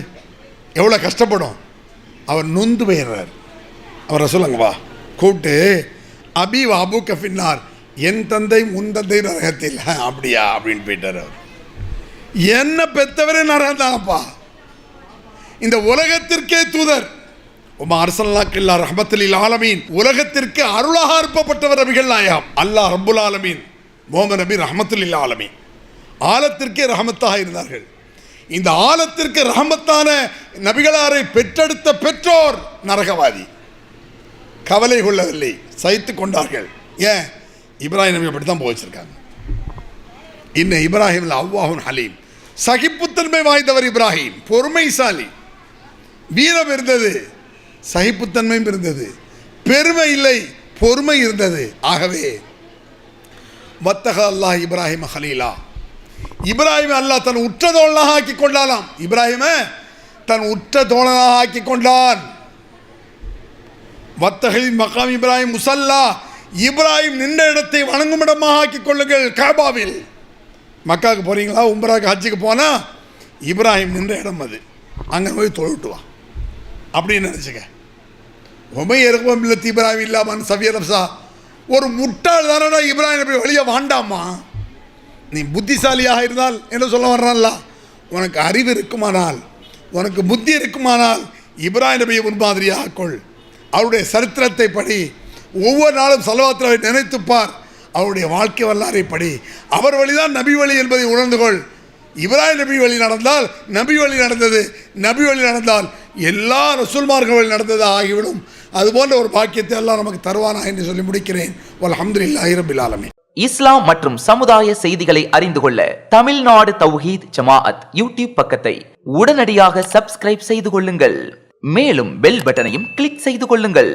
எவ்வளோ கஷ்டப்படும். அவர் நொந்து போயிடுறார். அவர் ரசூலுங்க வா கூப்பிட்டு, அபி அபு கஃபின்னார், என் தந்தை உன் தந்தை நரகத்தில். அப்படியா அப்படின்னு போயிட்டார். அவர் என்ன பெத்தவரே நரகம் தானப்பா. இந்த உலகத்திற்கே தூதர், உமா அர்சல்னாக இல்லா ரஹ்மத்துல் ஆலமீன், உலகத்திற்கு அருளாக அனுப்பப்பட்டவர் நபிகள் நாயகம் அல்லாஹ் ரப்புல் ஆலமீன் முஹம்மது நபி ரஹ்மத்துல் ஆலமீன். ஆலத்திற்கே ரஹமத்தாக இருந்தார்கள். இந்த ஆலத்திற்கு ரஹமத்தான நபிகளாரை பெற்றெடுத்த பெற்றோர் நரகவாதி. கவலை கொள்ளவில்லை, சகித்து கொண்டார்கள். ஏன்? இப்ராஹிம் நபி அப்படி தான் போச்சிருக்காங்க. இன்ன இப்ராஹிம் அவ்வாஹுன் ஹலீம், சகிப்புத்தன்மை வாய்ந்தவர் இப்ராஹிம், பொறுமைசாலி. வீரம் இருந்தது, சகிப்புத்தன்மையும் இருந்தது, பெருமை இல்லை, பொறுமை இருந்தது. ஆகவே வத்தக அல்லாஹ் இப்ராஹிம் ஹலீலா, இப்ராஹிம் அல்லாஹ் தன் உற்ற தோழனாக ஆக்கி கொண்டாலாம். இப்ராஹிம தன் உற்ற தோழனாக ஆக்கி கொண்டான். வத்தகி மகாம் இப்ராஹிம் முசல்லா, இப்ராஹிம் நின்ற இடத்தை வணங்கும் இடமாக ஆக்கி கொள்ளுங்கள். காபாவில் மக்காவுக்கு போறீங்களா, உம்ராவுக்கு ஹஜ்ஜுக்கு போனால் இப்ராஹிம் நின்ற இடம் அது, அங்கே போய் தொழுட்டு வா அப்படின்னு நினச்சிக்க. உமை இறக்குவோம் இல்லை இப்ராஹிம் இல்லாமல் சவியரப்சா, ஒரு முட்டாள் தானடா இப்ராஹிம் நபி வெளியே வாண்டாமா. நீ புத்திசாலியாக இருந்தால் என்ன சொல்ல வர்றான்ல, உனக்கு அறிவு இருக்குமானால், உனக்கு புத்தி இருக்குமானால் இப்ராஹிம் நபியை முன்மாதிரியாக கொள். அவருடைய சரித்திரத்தை படி, ஒவ்வொரு நாளும் ஸலவாத்துவை நினைத்துப்பார், அவருடைய வாழ்க்கை வரலாறை படி. அவர் வழிதான் நபி வழி என்பதை உணர்ந்து கொள். இப்ராஹிம் நபி வழி நடந்தால் நபி வழி நடந்தது, நபி வழி நடந்தால் எல்லா ரசூல்மார்கள் வழி நடந்தது ஆகிவிடும். அதுபோன்ற ஒரு பாக்கியத்தை எல்லாம் நமக்கு தருவானா என்று சொல்லி முடிக்கிறேன். அல்ஹம்துலில்லாஹி ரப்பில் ஆலமீன். இஸ்லாம் மற்றும் சமுதாய செய்திகளை அறிந்து கொள்ள தமிழ்நாடு தௌஹீத் ஜமாஅத் யூடியூப் பக்கத்தை உடனடியாக சப்ஸ்கிரைப் செய்து கொள்ளுங்கள். மேலும் பெல் பட்டனையும் கிளிக் செய்து கொள்ளுங்கள்.